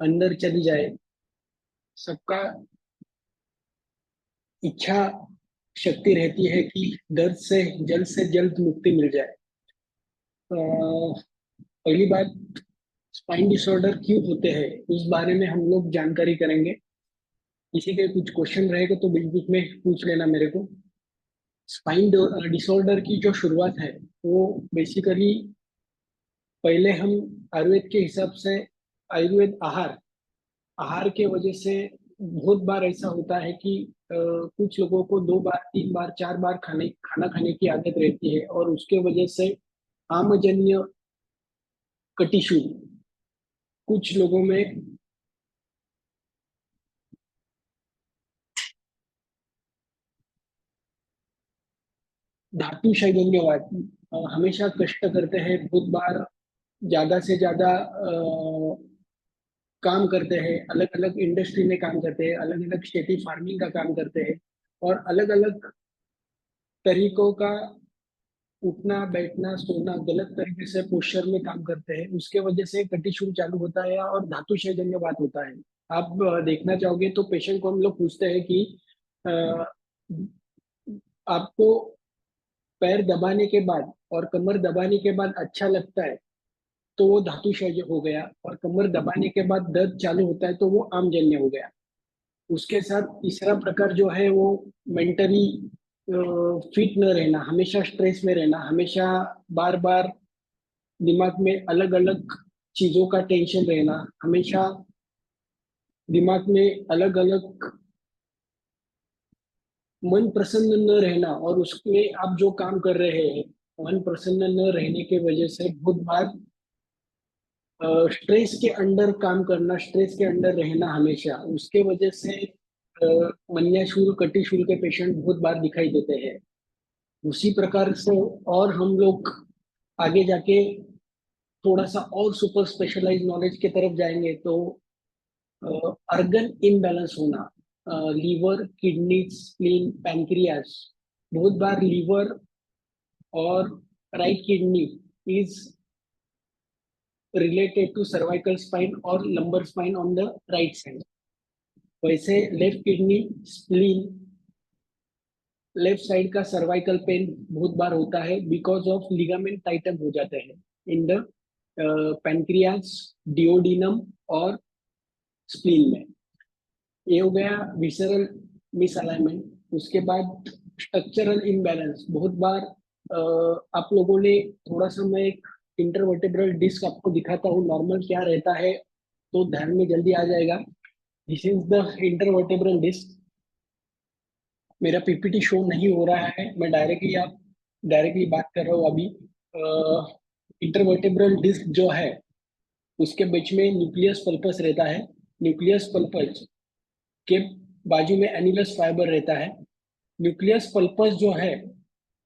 अंदर चली जाए। सबका इच्छा शक्ति रहती है कि दर्द से जल्द मुक्ति मिल जाए। पहली बात, स्पाइन डिसऑर्डर क्यों होते हैं उस बारे में हम लोग जानकारी करेंगे। किसी के कुछ क्वेश्चन रहेगा तो बीच बीच में पूछ लेना मेरे को। स्पाइन डिसऑर्डर की जो शुरुआत है वो बेसिकली, पहले हम आयुर्वेद के हिसाब से, आयुर्वेद आहार आहार के वजह से बहुत बार ऐसा होता है कि कुछ लोगों को 2 बार 3 बार 4 बार खाना खाने की आदत रहती है और उसके वजह से आमजन्य कटिशु कुछ लोगों में। धातु शैजन्यवाद हमेशा कष्ट करते हैं, बहुत बार ज्यादा से ज्यादा काम करते हैं, अलग अलग इंडस्ट्री में काम करते हैं, अलग अलग खेती फार्मिंग का काम करते हैं और अलग अलग तरीकों का उठना बैठना सोना गलत तरीके से पोस्चर में काम करते हैं, उसके वजह से कटिशूल चालू होता है और धातु जन्य बात होता है। आप देखना चाहोगे तो पेशेंट को हम लोग पूछते हैं कि अ, आपको पैर दबाने के बाद और कमर दबाने के बाद अच्छा लगता है तो वो धातु क्षय हो गया, और कमर दबाने के बाद दर्द चालू होता है तो वो आमजन्य हो गया। उसके साथ तीसरा प्रकार जो है वो मेंटली फिट न रहना, हमेशा स्ट्रेस में रहना, हमेशा बार बार दिमाग में अलग अलग चीजों का टेंशन रहना, हमेशा दिमाग में अलग अलग, मन प्रसन्न न रहना, और उसमें आप जो काम कर रहे हैं मन प्रसन्न न रहने के वजह से बहुत बार स्ट्रेस के अंडर काम करना, स्ट्रेस के अंडर रहना, हमेशा उसके वजह से मन्याशूल कटिशूल के पेशेंट बहुत बार दिखाई देते हैं। उसी प्रकार से और हम लोग आगे जाके थोड़ा सा और सुपर स्पेशलाइज नॉलेज के तरफ जाएंगे तो अर्गन इम्बैलेंस होना, लीवर किडनी स्प्लीन पैंक्रियास, बहुत बार लीवर और right kidney is related to cervical spine और lumbar spine on the right side. वैसे left kidney spleen, left side का सर्वाइकल पेन बहुत बार होता है बिकॉज ऑफ लिगामेंट टाइटन हो जाते हैं इन द पैंक्रियास, डिओडिनम और स्प्लीन में। ये हो गया विसरल मिसअलाइनमेंट। उसके बाद स्ट्रक्चरल इम्बैलेंस, बहुत बार आप लोगों ने थोड़ा सा, मैं एक इंटरवर्टेब्रल डिस्क आपको दिखाता हूँ नॉर्मल क्या रहता है तो ध्यान में जल्दी आ जाएगा। This is the intervertebral disc. मेरा पीपीटी शो नहीं हो रहा है, मैं डायरेक्टली बात कर रहा हूँ अभी। इंटरवर्टेब्रल डिस्क जो है उसके बीच में न्यूक्लियस पल्पस रहता है। न्यूक्लियस पल्पस के बाजू में एनिलस फाइबर रहता है। न्यूक्लियस पल्पस जो है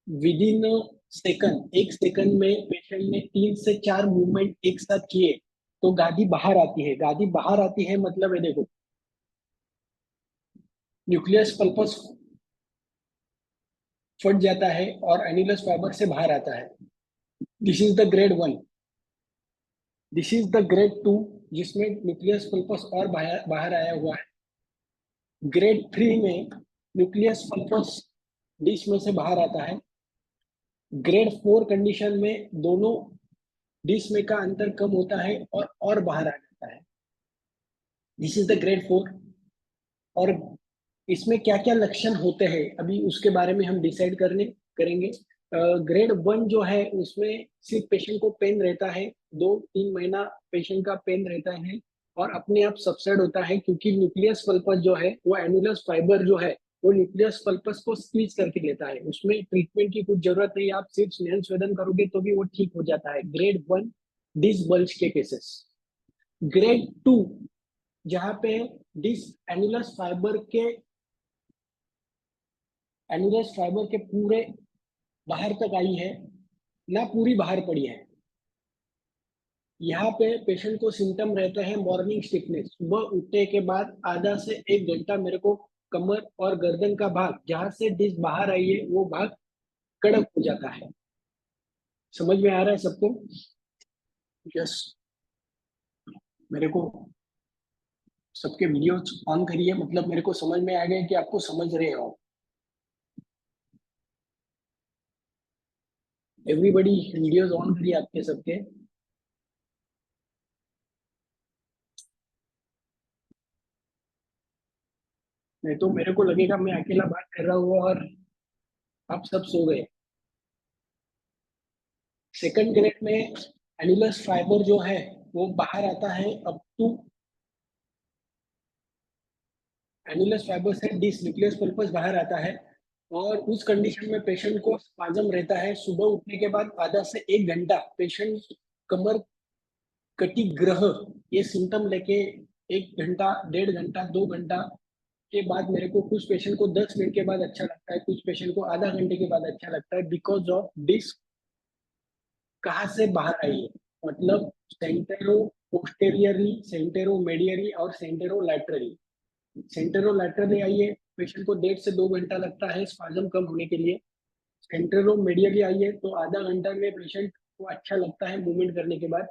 विद इन सेकंड, 1 सेकंड में पेशेंट ने 3 से 4 मूवमेंट एक साथ किए तो गादी बाहर आती है। गादी बाहर आती है मतलब है, देखो, न्यूक्लियस पल्पस फट जाता है और एनिलस फाइबर से बाहर आता है। This is the grade 1। This is the grade 2 जिसमें न्यूक्लियस पल्पस और बाहर बाहर आया हुआ है। ग्रेड 3 में न्यूक्लियस पल्पस डिश में से बाहर आता है। ग्रेड 4 कंडीशन में दोनों डिश में का अंतर कम होता है और बाहर आ जाता है। This is the grade 4। और इसमें क्या क्या लक्षण होते हैं अभी उसके बारे में हम डिसाइड करने करेंगे। ग्रेड 1 जो है उसमें सिर्फ पेशेंट को पेन रहता है, 2-3 महीना पेशेंट का पेन रहता है और अपने आप सबसाइड होता है, क्योंकि न्यूक्लियस पल्पस जो है वो एनुलस फाइबर जो है वो न्यूक्लियस पल्पस को स्क्वीज करके लेता है। उसमें ट्रीटमेंट की कुछ जरूरत नहीं, आप सिर्फ स्नेहन स्वेदन करोगे तो भी वो ठीक हो जाता है। ग्रेड 1 डिस बल्ज के केसेस। ग्रेड 2 जहाँ पे डिस एनुलस फाइबर के पूरे बाहर तक आई है, ना पूरी बाहर पड़ी है। यहाँ पे पेशेंट को सिम्टम रहते हैं मॉर्निंग स्टिफनेस, सुबह उठने के बाद आधा से 1 घंटा मेरे को कमर और गर्दन का भाग जहां से डिस्क बाहर आई है वो भाग कड़क हो जाता है। समझ में आ रहा है सबको? यस। मेरे को सबके वीडियोस ऑन करिए, मतलब मेरे को समझ में आ गया कि आपको समझ रहे हो। एवरीबडी वीडियोस ऑन करिए आपके सबके। नहीं तो मेरे को लगेगा मैं अकेला बात कर रहा हूँ और आप सब सो गए। सेकंड ग्रेड में एनुलस फाइबर जो है वो बाहर आता है अप टू, एनुलस फाइबर से डिस न्यूक्लियस पल्पस बाहर आता है। और उस कंडीशन में पेशेंट को स्पाजम रहता है। सुबह उठने के बाद आधा से 1 घंटा पेशेंट कमर कटी ग्रह ये सिम्टम लेके 1 घंटा, 1.5 घंटा, 2 घंटा के बाद मेरे को, कुछ पेशेंट को 10 मिनट के बाद अच्छा लगता है, कुछ पेशेंट को आधा घंटे के बाद अच्छा लगता है, बिकॉज ऑफ डिस्क कहाँ से बाहर आई है। मतलब सेंटेरो पोस्टेरियरली, सेंटेरो मेडियरी और सेंटेरो लैटरली। सेंटेरो लैटरली आई है, पेशेंट को 1.5 से 2 घंटा लगता है स्पाजम कम होने के लिए। सेंटेरो मेडियली आई है तो आधा घंटा में पेशेंट को अच्छा लगता है मूवमेंट करने के बाद।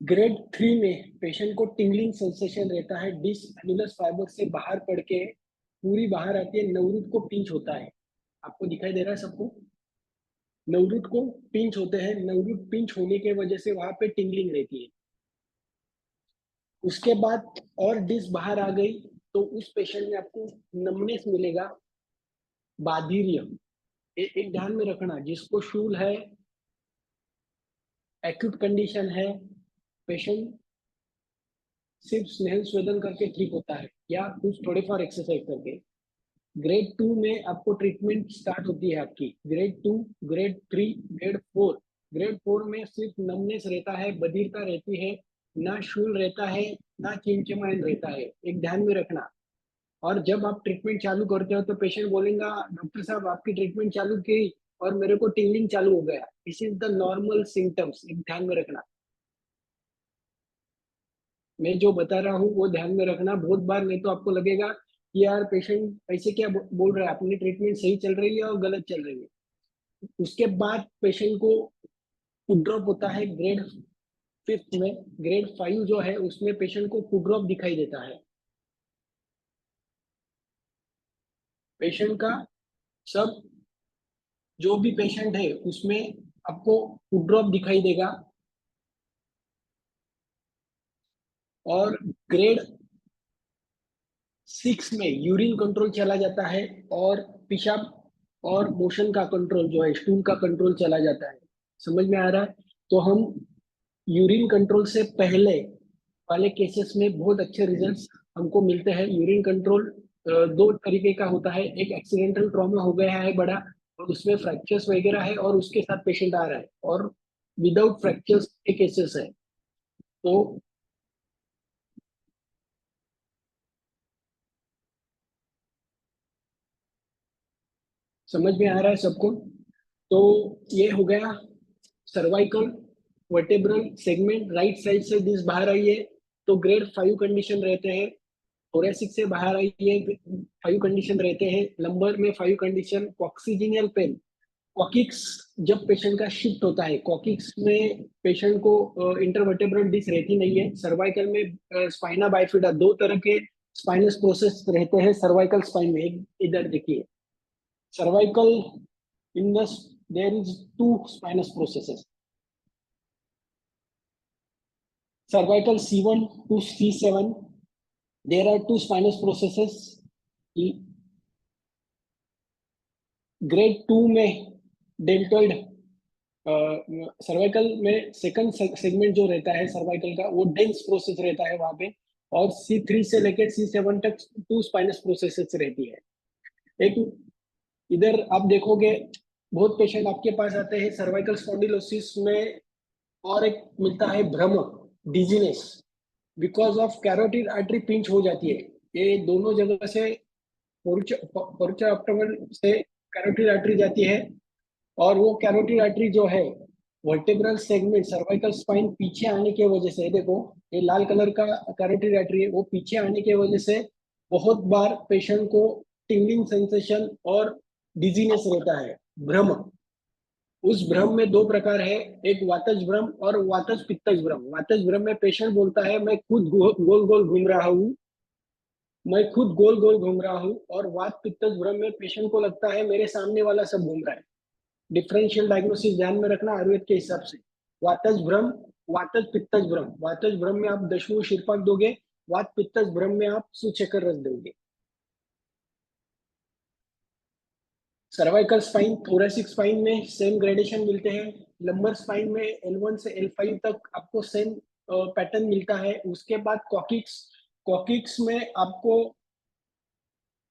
ग्रेड 3 में पेशेंट को टिंगलिंग सेंसेशन रहता है, डिस्क एनुलस फाइबर से बाहर पड़ के पूरी बाहर आती है, नवरुट को पिंच होता है। आपको दिखाई दे रहा है सबको? नवरुट को पिंच होते हैं, नवरुट पिंच होने के वजह से वहां पे टिंगलिंग रहती है। उसके बाद और डिस्क बाहर आ गई तो उस पेशेंट में आपको नमनेस मिलेगा, बाधिर्य। एक ध्यान में रखना, जिसको शूल है, एक्यूट कंडीशन है, पेशेंट सिर्फ स्नेहल स्वेदन करके ठीक होता है या कुछ थोड़े फॉर एक्सरसाइज करके। ग्रेड 2 में आपको ट्रीटमेंट स्टार्ट होती है आपकी, ग्रेड 2, ग्रेड 3, ग्रेड 4। ग्रेड 4 में सिर्फ नमनेस रहता है, बधिरता रहती है, ना शूल रहता है, ना चिमचिमाइन रहता है। एक ध्यान में रखना। और जब आप ट्रीटमेंट चालू करते हो तो पेशेंट बोलेगा डॉक्टर साहब आपकी ट्रीटमेंट चालू की और मेरे को टिंगलिंग चालू हो गया। This is the normal symptoms, एक ध्यान में रखना। मैं जो बता रहा हूँ वो ध्यान में रखना। बहुत बार नहीं तो आपको लगेगा कि यार पेशेंट ऐसे क्या बोल रहा है, अपनी ट्रीटमेंट सही चल रही है और गलत चल रही है। उसके बाद पेशेंट को फुट ड्रॉप होता है ग्रेड 5 में। ग्रेड 5 जो है उसमें पेशेंट को फुट ड्रॉप दिखाई देता है। पेशेंट का सब, जो भी पेशेंट है उसमें आपको फुट ड्रॉप दिखाई देगा। और ग्रेड 6 में यूरिन कंट्रोल चला जाता है और पेशाब और मोशन का कंट्रोल जो है, स्टूल का कंट्रोल चला जाता है। समझ में आ रहा है? तो हम यूरिन कंट्रोल से पहले वाले केसेस में बहुत अच्छे रिजल्ट्स हमको मिलते हैं। यूरिन कंट्रोल दो तरीके का होता है, एक एक्सीडेंटल ट्रॉमा हो गया है बड़ा और उसमें फ्रैक्चर्स वगैरह है और उसके साथ पेशेंट आ रहा है, और विदाउट फ्रैक्चर्स के केसेस है। तो समझ में आ रहा है सबको? तो ये हो गया cervical vertebral segment, right side से डिस्क बाहर आई है तो ग्रेड 5 कंडीशन रहते हैं। थोरेसिक से बाहर आई है, 5 कंडीशन रहते हैं। लंबर में 5 कंडीशन। कॉक्सिजिनियल पेन, कॉकिक्स जब पेशेंट का शिफ्ट होता है, कॉकिक्स में पेशेंट को इंटरवर्टेब्रल डिस्क रहती नहीं है। सर्वाइकल में स्पाइना बाइफिडा, दो तरह के स्पाइनस प्रोसेस रहते हैं सर्वाइकल स्पाइन में। एक इधर देखिए, cervical in the, there is two spinous processes, cervical C1 to C7, there are two spinous processes। Grade 2 में डेल्टोइड, सर्वाइकल में सेकंड सेगमेंट जो रहता है सर्वाइकल का वो डेंस प्रोसेस रहता है वहां पे। और C3 से लेकर C7 तक टू स्पाइनस प्रोसेसेस रहती है। एक इधर आप देखोगे, बहुत पेशेंट आपके पास आते हैं सर्वाइकल स्पॉन्डिलोसिस में, और एक मिलता है भ्रम, dizziness, because of carotid artery pinch हो जाती है। ये दोनों जगह से पोर्चा ऑप्टिमल से कैरोटिड आर्टरी जाती है। और वो कैरोटिड आर्टरी जो है वर्टेब्रल सेगमेंट सर्वाइकल स्पाइन पीछे आने की वजह से, देखो ये लाल कलर का कैरोटिड आर्टरी है, वो पीछे आने की वजह से बहुत बार पेशेंट को टिंगलिंग सेंसेशन और डिजीनेस रहता है, भ्रम। उस भ्रम में दो प्रकार है, एक वातज भ्रम और वातज पित्तज भ्रम। वातज भ्रम में पेशेंट बोलता है मैं खुद गोल गोल घूम रहा हूँ, मैं खुद गोल गोल घूम रहा हूँ, और वात पित्तज भ्रम में पेशेंट को लगता है मेरे सामने वाला सब घूम रहा है। डिफरेंशियल डायग्नोसिस ध्यान में रखना आयुर्वेद के हिसाब से। वातज भ्रम, वातज पित्तज भ्रम। वातज भ्रम में आप दशमूल शीर्पक दोगे, वात पित्तज भ्रम में आप सुचक्कर रस दोगे। सर्वाइकल स्पाइन, थोरेसिक स्पाइन में सेम ग्रेडेशन मिलते हैं। लंबर स्पाइन में L1 से L5 तक आपको सेम पैटर्न मिलता है। उसके बाद कॉकिक्स, कॉकिक्स में आपको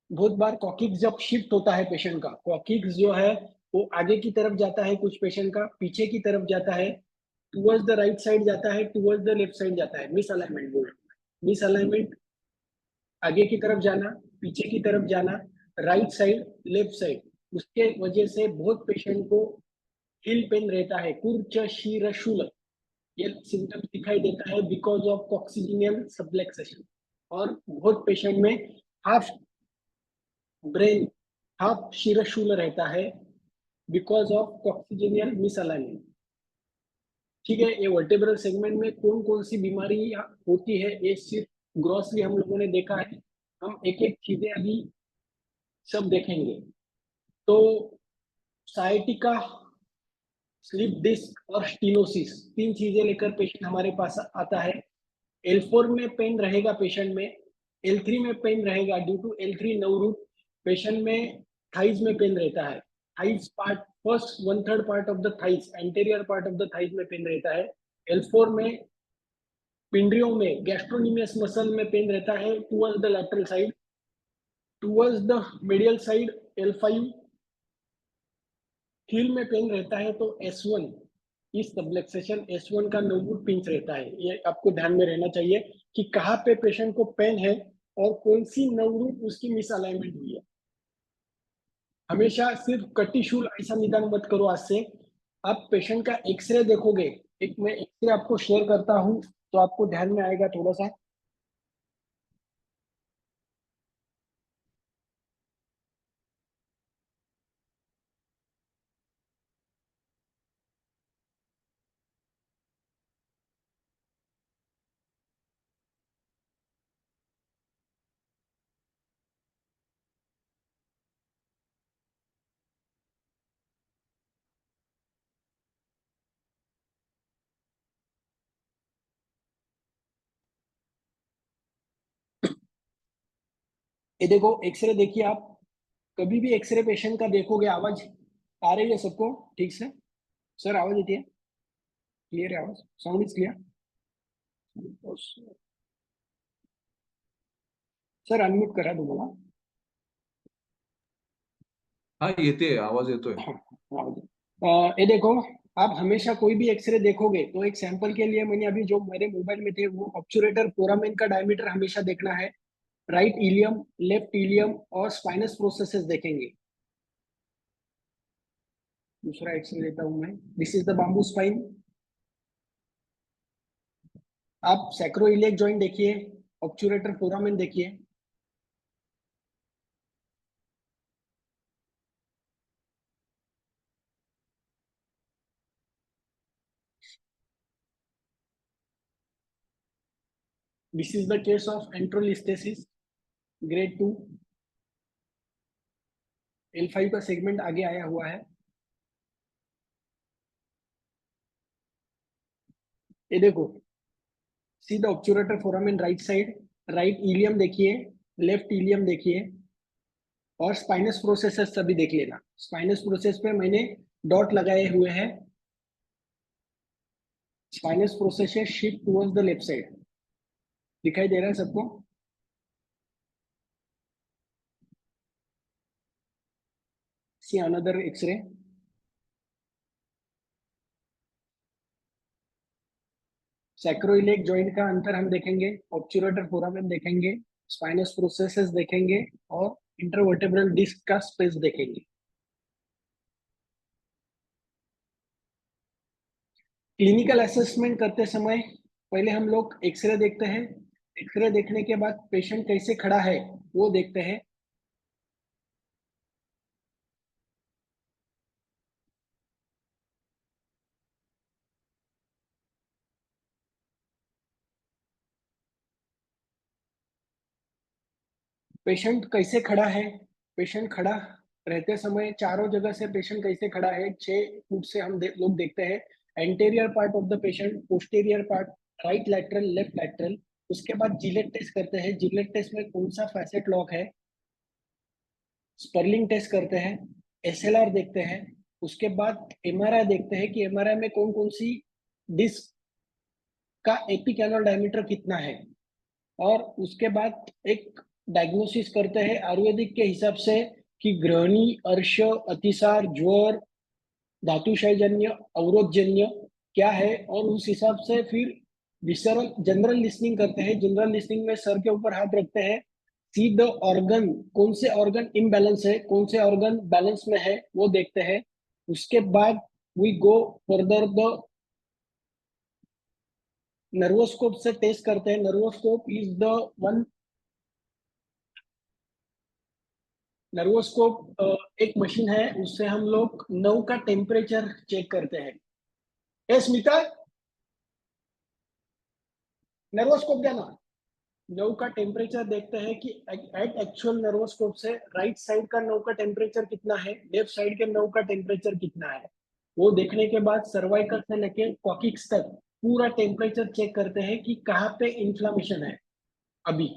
बहुत बार कॉकिक्स जब शिफ्ट होता है पेशेंट का, कॉकिक्स जो है वो आगे की तरफ जाता है, कुछ पेशेंट का पीछे की तरफ जाता है, टुवर्ड्स द राइट साइड जाता है, टुवर्ड्स द लेफ्ट साइड जाता है। मिस अलाइनमेंट बोल रहा हूँ। मिस अलाइनमेंट, आगे की तरफ जाना, पीछे की तरफ जाना, राइट साइड, लेफ्ट साइड। उसके वजह से बहुत पेशेंट को हिल पेन रहता है, कुर्च शीर शूल, ये सिम्टम्स दिखाई देता है बिकॉज ऑफ कॉक्सिजिनियल सबलेक्सेशन। और बहुत पेशेंट में हाफ ब्रेन, हाफ शीरशूल रहता है बिकॉज ऑफ कॉक्सिजिनियल मिसअलाइनमेंट। ठीक है, ये वर्टेब्रल सेगमेंट में कौन कौन सी बीमारी होती है ये सिर्फ ग्रॉसली हम लोगों ने देखा है। हम एक एक चीजें अभी सब देखेंगे। तो साइटिका, स्लिप डिस्क और स्टीनोसिस, तीन चीजें लेकर पेशेंट हमारे पास आता है। L4 में पेन रहेगा पेशेंट में, L3 में पेन रहेगा ड्यू टू L3 नवरूट। पेशेंट में थाइज में पेन रहता है, thighs part, first one third part of the thighs, anterior part of the thighs में पेन रहता है। L4 में पिंडरियों में, गैस्ट्रोनिमियस मसल में पेन रहता है towards the lateral side, towards the medial side. L5 heel में पेन रहता है तो S1, इस सबलेक्सेशन S1 का नोबुट पिंच रहता है। ये आपको ध्यान में रहना चाहिए कि कहाँ पे पेशेंट को पेन है और कौन सी नवरूट उसकी मिस अलाइनमेंट हुई है। हमेशा सिर्फ कटी शूल ऐसा निदान मत करो आज से। आप पेशेंट का एक्सरे देखोगे, एक मैं एक्सरे आपको शेयर करता हूँ तो आपको ध्यान में आएगा थोड़ा सा। ये देखो एक्सरे देखिए आप, कभी भी एक्सरे पेशेंट का देखोगे, आवाज आ रही है सबको ठीक से? सर आवाज आती है? क्लियर है आवाज? Sound is clear? Sir unmute करा तुम्हाला? हा येते, आवाज येतोय. ये देखो, आप हमेशा कोई भी एक्सरे देखोगे तो एक सैंपल के लिए मैंने अभी जो मेरे मोबाइल में थे वो ऑब्चुरेटर फोरामेन का डायमीटर हमेशा देखना है। राइट इलियम, लेफ्ट इलियम और स्पाइनस प्रोसेसेस देखेंगे। दूसरा एक्सरे लेता हूं मैं। This is the bamboo spine. आप सैक्रोइलियक जॉइंट देखिए, ऑब्चुरेटर फोरामेन देखिए। This is the case of anterolisthesis grade 2। L5 का सेगमेंट आगे आया हुआ है। ये देखो, see the obturator foramen right side, right ilium देखिए, लेफ्ट इलियम देखिए और स्पाइनस प्रोसेसेस सभी देख लेना। स्पाइनस प्रोसेस पे मैंने डॉट लगाए हुए हैं। Spinous process shift towards the left side, दिखाई दे रहा है सबको? See another X-ray. Sacroiliac joint का अंतर हम देखेंगे, ऑब्चुरेटर फोरामेन देखेंगे, स्पाइनस प्रोसेसेस देखेंगे और इंटरवर्टेब्रल डिस्क का स्पेस देखेंगे। क्लिनिकल असेसमेंट करते समय पहले हम लोग एक्सरे देखते हैं। एक्सरे देखने के बाद पेशेंट कैसे खड़ा है वो देखते हैं। पेशेंट कैसे खड़ा है, पेशेंट खड़ा रहते समय चारों जगह से पेशेंट कैसे खड़ा है, 6 फुट से हम लोग देखते हैं। Anterior part of the patient, posterior part, right lateral, left lateral. उसके बाद जिलेट टेस्ट करते हैं, जिलेट टेस्ट में कौन सा फैसेट लॉक है। स्पर्लिंग टेस्ट करते हैं, एसएलआर देखते हैं। उसके बाद एमआरआई देखते हैं कि एमआरआई में कौन कौन सी डिस्क का एपिकैनल डायमीटर कितना है। और उसके बाद एक डायग्नोसिस करते हैं आयुर्वेदिक के हिसाब से कि ग्रहणी, अर्श, अतिसार, ज्वर, धातुशयजन्य, अवरोधजन्य क्या है। और उस हिसाब से फिर विसरल जनरल लिसनिंग करते हैं। जनरल लिसनिंग में सर के ऊपर हाथ रखते हैं, सी द ऑर्गन, कौन से ऑर्गन इम्बैलेंस है, कौन से ऑर्गन बैलेंस में है, वो देखते हैं। उसके बाद वी गो फर्दर द नर्वोस्कोप से टेस्ट करते हैं। नर्वोस्कोप इज द वन, नर्वोस्कोप एक मशीन है, उससे हम लोग नव का टेम्परेचर चेक करते हैं। ए स्मिता, नर्वोस्कोप देना। नव का टेम्परेचर देखते हैं कि एट एक्चुअल नर्वोस्कोप से राइट साइड का नव का टेम्परेचर कितना है, लेफ्ट साइड के नव का टेम्परेचर कितना है। वो देखने के बाद सर्वाइकल से लेके कॉकिक्स तक पूरा टेम्परेचर चेक करते हैं कि कहाँ पे इंफ्लामेशन है अभी।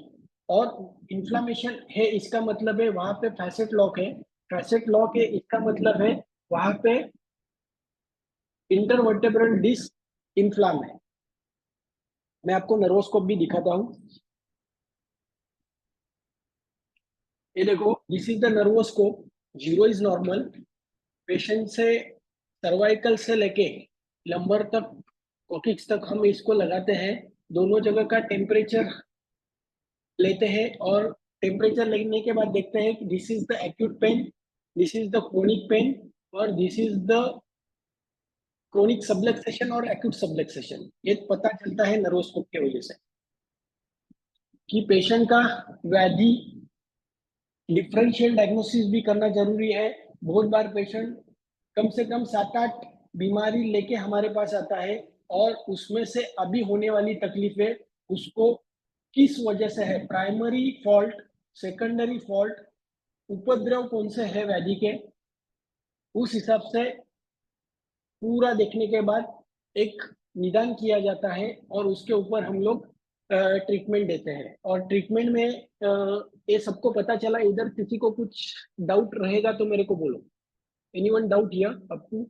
और इंफ्लामेशन है इसका मतलब है वहां पे फैसेट लॉक है, फैसेट लॉक है इसका मतलब है वहां पे इंटरवर्टेब्रल डिस्क इन्फ्लाम है। मैं आपको नर्वोस्कोप भी दिखाता हूँ। ये देखो, this is the nervoscope. Zero is normal. Patient से सर्वाइकल से लेके लंबर तक, कोकिक्स तक हम इसको लगाते हैं। दोनों जगह का टेम्परेचर लेते हैं और टेम्परेचर लेने के बाद देखते हैं कि this is the acute pain, this is the chronic pain, और this is the chronic subluxation और एक्यूट सबलक्सेशन। ये पता चलता है नर्वोस्कोप की वजह से कि पेशेंट का व्याधि डिफरेंशियल डायग्नोसिस भी करना जरूरी है। बहुत बार पेशेंट कम से कम 7-8 बीमारी लेके हमारे पास आता है, और उसमें से अभी होने वाली तकलीफें उसको किस वजह से है, प्राइमरी फॉल्ट, सेकेंडरी फॉल्ट, उपद्रव कौन से है व्याधि के, उस हिसाब से पूरा देखने के बाद एक निदान किया जाता है। और उसके ऊपर हम लोग ट्रीटमेंट देते हैं। और ट्रीटमेंट में ये सबको पता चला। इधर किसी को कुछ डाउट रहेगा तो मेरे को बोलो। Anyone doubt here up to?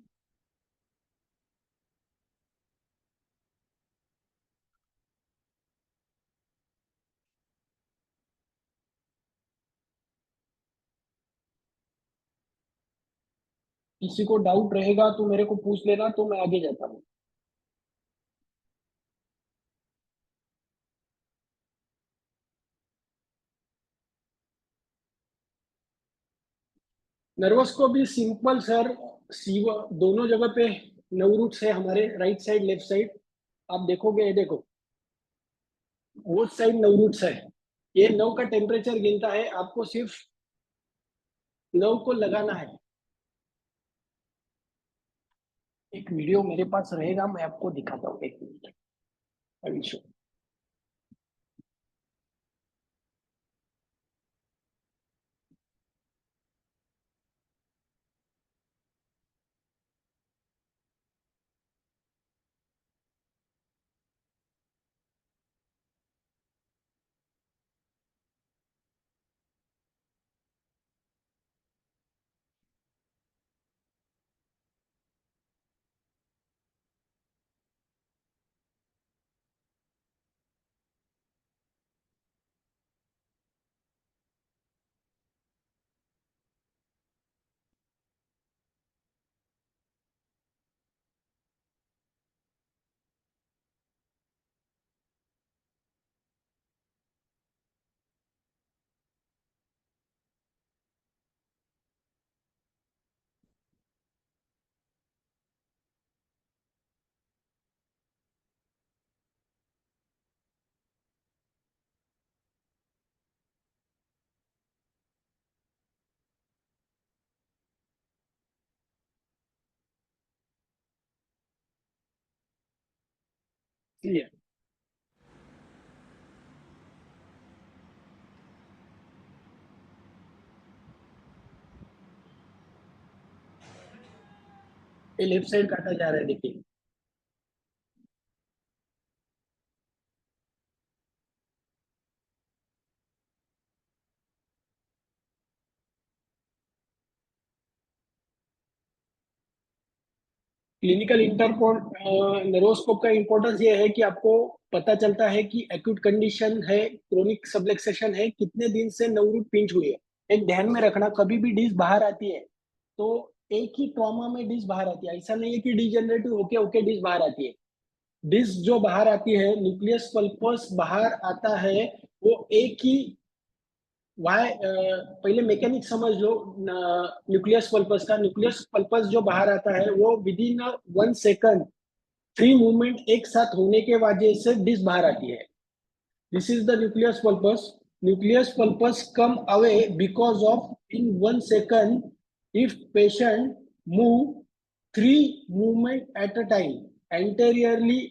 किसी को डाउट रहेगा तो मेरे को पूछ लेना, तो मैं आगे जाता हूँ। नर्वस को भी सिंपल सर, सीवा दोनों जगह पे नव रूट्स है हमारे, राइट साइड लेफ्ट साइड। आप देखोगे, ये देखो, वो साइड नव रूट्स है। ये नव का टेम्परेचर गिनता है, आपको सिर्फ नव को लगाना है। एक वीडियो मेरे पास रहेगा, मैं आपको दिखाता हूँ, एक मिनट। अभी शो। क्लियर? ये लेफ्ट साइड काटा जा रहा है, देखिए। क्लिनिकल इंटरपोर्ट नेरोस्कोप का इंपॉर्टेंस ये है कि आपको पता चलता है कि एक्यूट कंडीशन है, क्रोनिक सबलेक्सेशन है, कितने दिन से नवरूट पिंच हुई है। एक ध्यान में रखना, कभी भी डिस्क बाहर आती है तो एक ही ट्रॉमा में डिस्क बाहर आती है, ऐसा नहीं है कि डिजेनरेटिव होके होके डिस्क बाहर आती है। डिस्क जो बाहर आती है, न्यूक्लियस पल्पस बाहर आता है, वो एक ही वाई पहले मैकेनिक समझ लो। न्यूक्लियस पल्पस का, न्यूक्लियस पल्पस जो बाहर आता है वो with in 1 second three movement एक साथ होने के वजह से डिस्क बाहर आती है। This is the nucleus pulposus. Nucleus pulposus come away because of in 1 second if patient move three movement at a time, anteriorly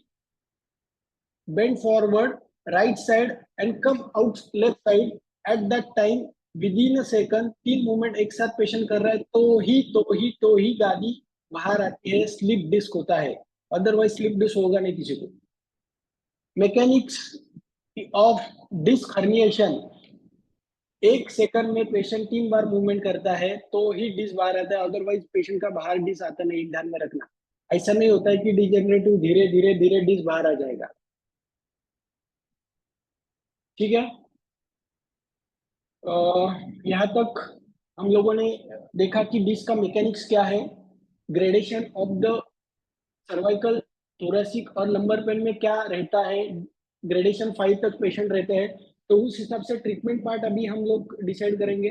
bend forward right side and come out left side at that time within a second, तीन movement एक साथ patient कर रहा है तो ही गादी बाहर आती है, स्लिप डिस्क होता है। अदरवाइज स्लिप डिस्क होगा नहीं किसी को। Mechanics of disc herniation, 1 second में पेशेंट 3 बार मूवमेंट करता है तो ही डिस्क बाहर आता है, अदरवाइज पेशेंट का बाहर डिस्क आता नहीं, ध्यान में रखना। ऐसा नहीं होता है कि डिजेनरेटिव धीरे धीरे धीरे डिस्क बाहर आ जाएगा। ठीक है। यहाँ तक हम लोगों ने देखा कि डिस्क का मैकेनिक्स क्या है, gradation of the cervical, thoracic और लंबर पेन में क्या रहता है। ग्रेडेशन 5 तक पेशेंट रहते हैं, तो उस हिसाब से ट्रीटमेंट पार्ट अभी हम लोग डिसाइड करेंगे।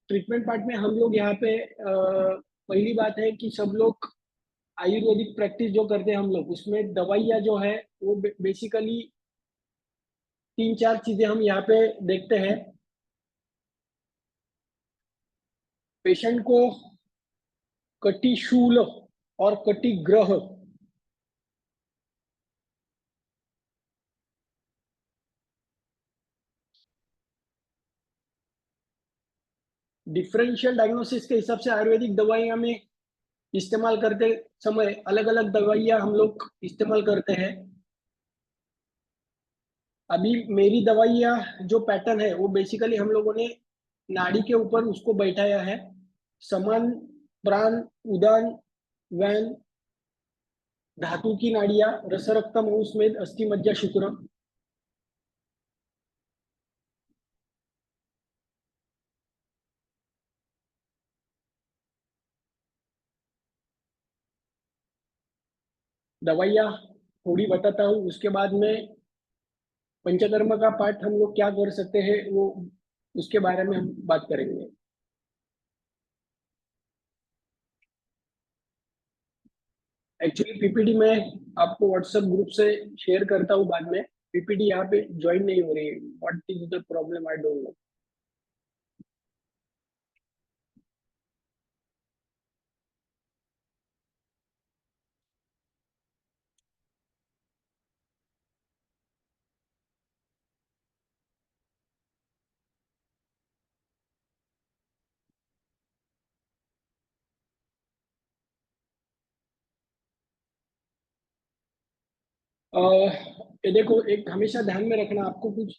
ट्रीटमेंट पार्ट में हम लोग यहाँ पे पहली बात है कि सब लोग आयुर्वेदिक प्रैक्टिस जो करते हैं हम लोग, उसमें दवाइयाँ जो है वो बेसिकली 3-4 चीजें हम यहाँ पे देखते हैं। पेशेंट को कटिशूल और कटिग्रह, डिफरेंशियल डायग्नोसिस के हिसाब से आयुर्वेदिक दवाइयाँ में इस्तेमाल करते समय अलग अलग दवाइयाँ हम लोग इस्तेमाल करते हैं। अभी मेरी दवाइयाँ जो पैटर्न है वो बेसिकली हम लोगों ने नाड़ी के ऊपर उसको बैठाया है। समान, प्राण, उदान, वैन, धातु की नाड़ियाँ, रस रक्त मांस में अस्थि मज्जा शुक्र। दवाइयाँ थोड़ी बताता हूँ, उसके बाद में पंचकर्म का पाठ हम लोग क्या कर सकते हैं वो उसके बारे में हम बात करेंगे। एक्चुअली पीपीटी में आपको व्हाट्सएप ग्रुप से शेयर करता हूँ बाद में। पीपीटी यहाँ पे ज्वाइन नहीं हो रही है, what is the problem, I don't know. ये देखो, एक हमेशा ध्यान में रखना, आपको कुछ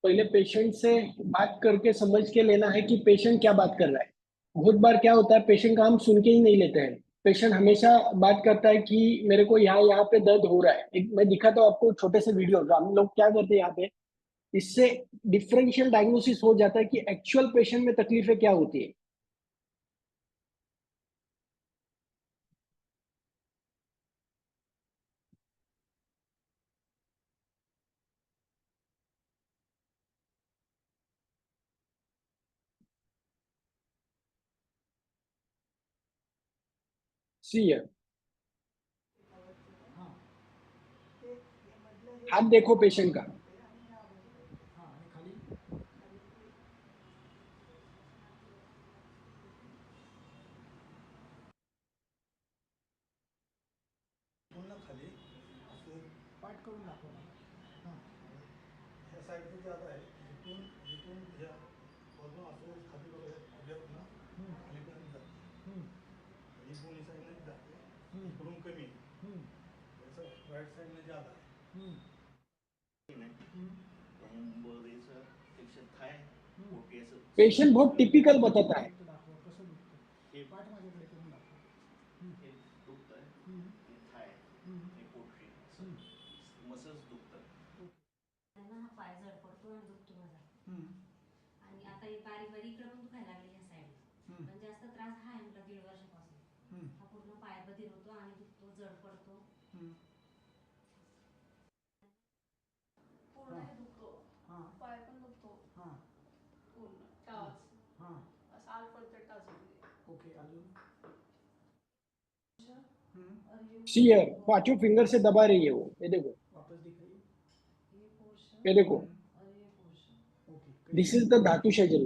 पहले पेशेंट से बात करके समझ के लेना है कि पेशेंट क्या बात कर रहा है। बहुत बार क्या होता है, पेशेंट का हम सुन के ही नहीं लेते हैं। पेशेंट हमेशा बात करता है कि मेरे को यहाँ यहाँ पे दर्द हो रहा है। एक मैं दिखाता हूँ आपको छोटे से वीडियो, हम लोग क्या करते हैं यहाँ पे, इससे डिफरेंशियल डायग्नोसिस हो जाता है कि एक्चुअल पेशेंट में तकलीफें क्या होती है। सी है, हाथ देखो पेशेंट का। पूर्ण खाली असं पाठ करून दाखव ना. हां ह्या साईडचं जे आता आहे जिथून जिथून ह्या वरून असं खाली बघा, उद्यापासून खालीपर्यंत जाते. ही दोन्ही साईडने जाते. इकडून कमी आहे, याचं राईट साईडने ज़्यादा आहे. बरेचं सेक्शन थाय पोटी असं पेशेंट बहुत टिपिकल बताता है. दाखवा कसं दुखतं, हे पाठ माझ्याकडे करून दाखवा. हे दुखतंय, हे थाय, हे पोटरी असं मसल्स दुखतात. त्यांना हा पाय जड पडतो आणि दुखतो माझा. आणि आता ही बारीक बारीक इकडे पण दुखायला लागली ह्या साईड. पण जास्त त्रास हा आहे मला 1.5 वर्षापासून. हा पूर्ण पाय बधीर होतो आणि दुखतो, जड पडतो. पूर्ण हे दुखतो, पाय पण दुखतो, पूर्ण टाच असं आल पडते टाच. ओके, अजून सी हियर, पांचों फिंगर से दबा रही है वो. ये देखो, वापस दिखाइए. ये पोर्शन ये देखो. और ये portion. Okay, this is the धातु शेजल.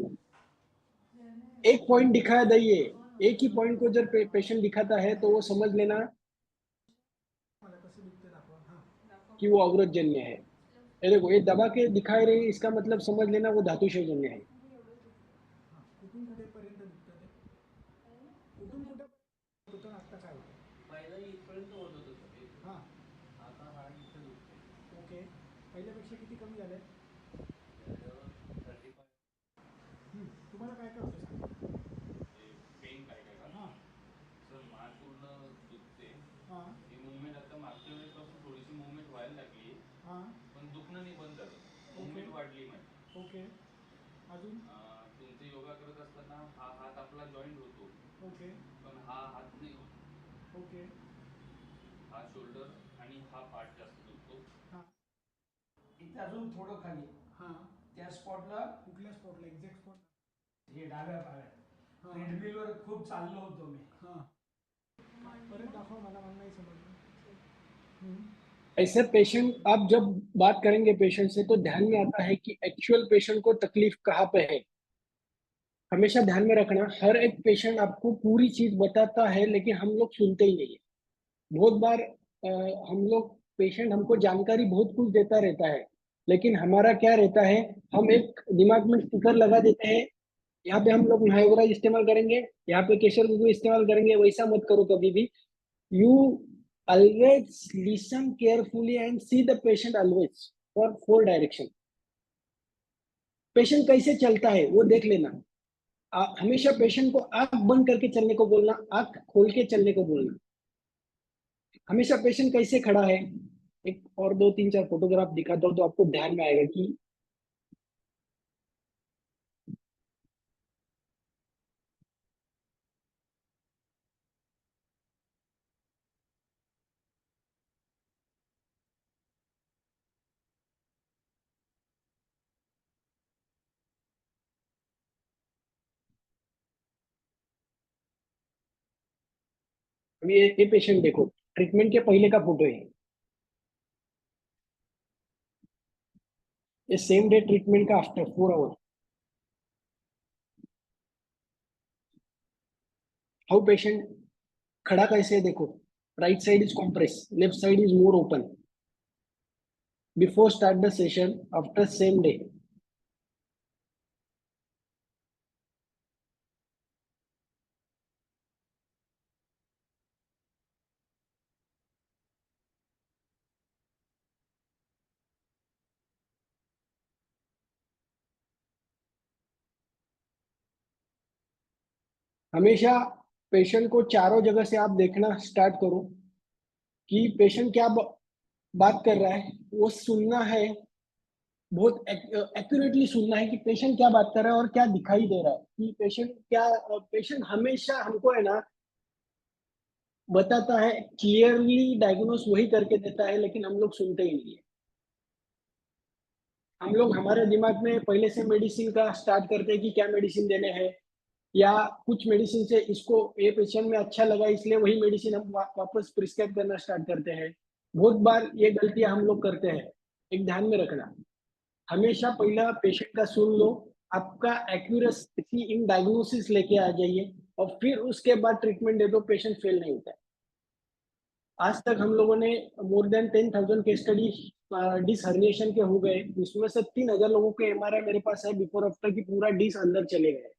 एक पॉइंट दिखाया दइए, एक ही पॉइंट को जब पेशेंट दिखाता है तो वो समझ लेना मला कसं दुखतं दाखवा. कि वो अवरोध जन्य है. ये देखो, ये दबा के दिखाई रही है, इसका मतलब समझ लेना वो धातु शेजन्य है. कुठून कुठेपर्यंत दुखतं ते, कुठून कुठे होतं, आता काय होतं. पहिला इथपर्यंत होत होतं. हां, आता हा इथं दुखते. ओके. पहिल्यापेक्षा किती कमी झालंय. 35. तुम्हाला काय काय होतं सांगा. पेन काय काय का हां सर मान पूर्ण दुखते. हां ही मुवमेंट आता मागच्या वेळेसपासून थोडीशी मुवमेंट व्हायला लागली, हां पण दुखणं नाही बंद झालं. मुवमेंट वाढली माझी. ओके, अजून तुमचे योगा करत असताना हा हात आपला जॉईंट होतो, ओके पण हा हात नाही होत. ओके. हा शोल्डर आणि हा पार्ट जास्त दुखतो. हां इथे अजून थोडं खाली हां त्या स्पॉटला कुठल्या स्पॉटला, एक्झॅक्ट स्पॉट. हे डाव्या पायात ट्रेडमिलवर खूप चाललो होतो मी. हां परत दाखवा, मला नाही समजलं. ऐसे पेशेंट आप जब बात करेंगे पेशेंट से तो ध्यान में आता है कि एक्चुअल पेशेंट को तकलीफ कहाँ पे है. हमेशा ध्यान में रखना, हर एक पेशेंट आपको पूरी चीज बताता है लेकिन हम लोग सुनते ही नहीं है. बहुत बार हम लोग पेशेंट हमको जानकारी बहुत कुछ देता रहता है, लेकिन हमारा क्या रहता है, हम एक दिमाग में स्टिकर लगा देते हैं, यहाँ पे हम लोग नायोग्रा इस्तेमाल करेंगे, यहाँ पे केशर गुगु इस्तेमाल करेंगे. वैसा मत करो कभी भी. You always listen carefully and see the patient always for 4 direction. Patient कैसे चलता है वो देख लेना. हमेशा पेशेंट को आंख बंद करके चलने को बोलना, आंख खोल के चलने को बोलना. हमेशा पेशेंट कैसे खड़ा है, एक और 2-3-4 फोटोग्राफ दिखाता हूं तो आपको ध्यान में आएगा कि अभी ये पेशेंट देखो, ट्रीटमेंट के पहले का फोटो है. ये सेम डे ट्रीटमेंट का आफ्टर 4 आवर. हाउ पेशेंट खड़ा कैसे है देखो. Right side is compressed, left side is more open. Before start the session, after same day. हमेशा पेशेंट को चारों जगह से आप देखना स्टार्ट करो कि पेशेंट क्या बात कर रहा है, वो सुनना है. बहुत एक्यूरेटली सुनना है कि पेशेंट क्या बात कर रहा है और क्या दिखाई दे रहा है. कि पेशेंट हमेशा हमको है ना बताता है, क्लियरली डायग्नोस वही करके देता है, लेकिन हम लोग सुनते ही नहीं है. हम लोग हमारे दिमाग में पहले से मेडिसिन का स्टार्ट करते हैं कि क्या मेडिसिन देने हैं, या कुछ मेडिसिन से इसको ये पेशेंट में अच्छा लगा इसलिए वही मेडिसिन हम वापस प्रिस्क्राइब करना स्टार्ट करते हैं. बहुत बार ये गलतियां हम लोग करते हैं. एक ध्यान में रखना, हमेशा पहला पेशेंट का सुन लो, आपका एक्यूरेसी इन डायग्नोसिस लेके आ जाइए और फिर उसके बाद ट्रीटमेंट दे दो. पेशेंट फेल नहीं होता है. आज तक हम लोगों ने more than 10,000 case study disc herniation के हो गए, उसमें से 3,000 लोगों के MRI मेरे पास है बिफोर आफ्टर की पूरा डिस अंदर चले गए.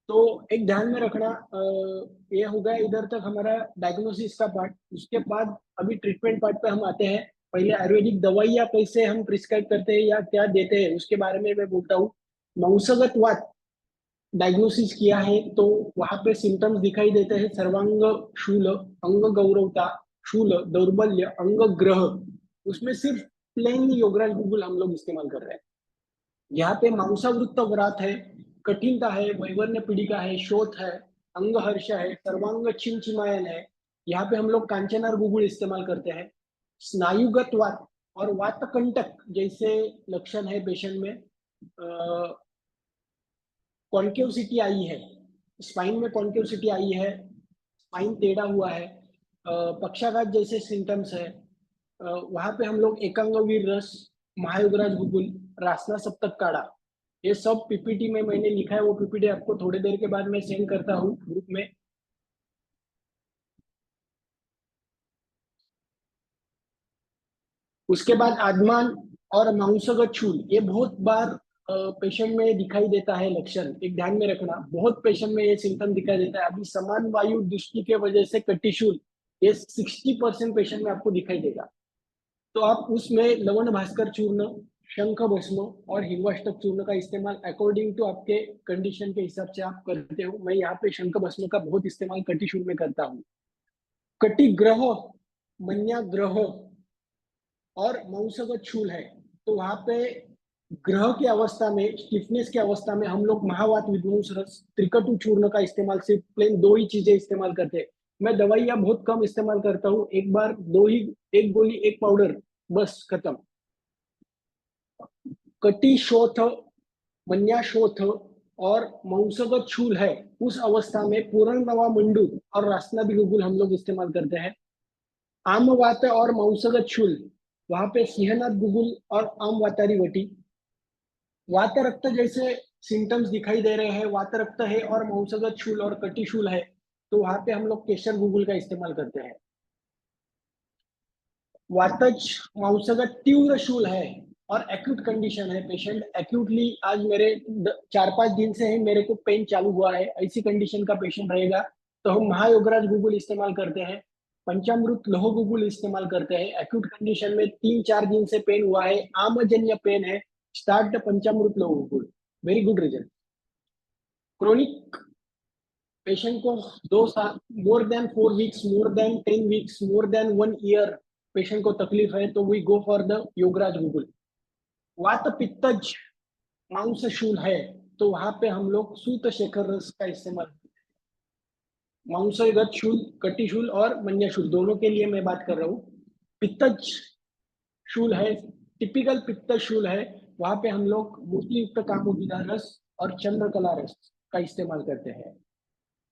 तो एक ध्यान में रखना, ये हो गया इधर तक हमारा डायग्नोसिस का पार्ट। उसके बाद अभी ट्रीटमेंट पार्ट पे हम आते हैं। पहले आयुर्वेदिक दवाइयाँ कैसे हम प्रिस्क्राइब करते हैं या क्या देते हैं उसके बारे में मैं बोलता हूँ। वंशगत वात डायग्नोसिस किया है तो वहां पे सिम्टम्स दिखाई देते हैं, सर्वांग शूल, अंग गौरवता, शूल, दौर्बल्य, अंग ग्रह। उसमें सिर्फ प्लेन योगराज गूगल हम लोग इस्तेमाल कर रहे हैं। यहाँ पे मांसावृत्त व्रात है, कठिनता है, वैवर्ण्य पीड़िका है, शोथ है, अंगहर्ष है, सर्वांग चिमचिमायन है। यहाँ पे हम लोग कांचनार गूगल इस्तेमाल करते हैं। स्नायुगत वात और वात कंटक जैसे लक्षण है पेशेंट में, कॉन्केवसिटी आई है, स्पाइन में कॉन्केवसिटी आई है, स्पाइन टेढ़ा हुआ है, पक्षाघात जैसे सिम्टम्स है, वहां पे हम लोग एकांगवीर रस, महायुगराज गुगुल, रासना सप्तक काढ़ा, ये सब पीपीटी में मैंने लिखा है। वो पीपीटी आपको थोड़ी देर के बाद मैं सेंड करता हूँ ग्रुप में। उसके बाद आदमान और मांसगत शूल, ये बहुत बार पेशेंट में दिखाई देता है लक्षण। एक ध्यान में रखना, बहुत पेशेंट में ये सिम्टम दिखाई देता है। अभी समान वायु दृष्टि के वजह से कटिशूल, ये 60% पेशेंट में आपको दिखाई देगा। तो आप उसमें लवण भास्कर चूर्ण, शंख भस्म और हिंगवाष्टक चूर्ण का इस्तेमाल अकॉर्डिंग टू आपके कंडीशन के हिसाब से आप करते हो। मैं यहाँ पे शंख भस्म का बहुत इस्तेमाल कटिशूल में करता हूँ। कटिग्रह, मन्याग्रह और मांसगत शूल है तो वहां पे ग्रह की अवस्था में, स्टिफनेस की अवस्था में हम लोग महावात विध्वंस रस, त्रिकटु चूर्ण का इस्तेमाल, सिर्फ प्लेन दो ही चीजें इस्तेमाल करते हैं। मैं दवाइयां बहुत कम इस्तेमाल करता हूँ, एक बार दो ही, एक गोली एक पाउडर, बस खत्म। कटी शोथ, मन्याशोथ और मांसगत शूल है उस अवस्था में पूर्ण नवा मंडू और रासना बिलुगुल हम लोग इस्तेमाल करते हैं। आमवात और मांसगत शूल, वहां पे सिंहनाथ गुगुल और आम वातारी वटी। वात रक्त जैसे सिम्टम्स दिखाई दे रहे हैं, वात रक्त है और मांसगत शूल और कटिशूल है तो वहां पे हम लोग केशर गुगुल का इस्तेमाल करते हैं। वातज मांसगत तीव्र शूल है और एक्यूट कंडीशन है, पेशेंट एक्यूटली आज मेरे 4-5 दिन से है, मेरे को पेन चालू हुआ है, ऐसी कंडीशन का पेशेंट रहेगा तो हम महायोगराज गूगल इस्तेमाल करते हैं। पंचामृत लोह गूगल इस्तेमाल करते हैं। एक्यूट कंडीशन में 3-4 दिन से पेन हुआ है, आमजन्य पेन है, start Panchamrit Loh Guggul, very good result. Chronic patient को 2 साल, more than 4 weeks, more than 10 weeks, more than 1 year patient को तकलीफ है तो we go for the Yograj Guggul. वात पित्तज मांसशूल है तो वहां पे हम लोग सूत शेखर रस का इस्तेमाल, मांसगत शूल, कटिशूल और मन्याशूल दोनों के लिए मैं बात कर रहा हूँ। पित्तज शूल है, टिपिकल पित्त शूल है, वहां पे हम लोग मूर्तियुक्त कामोदिता रस और चंद्रकला रस का इस्तेमाल करते हैं।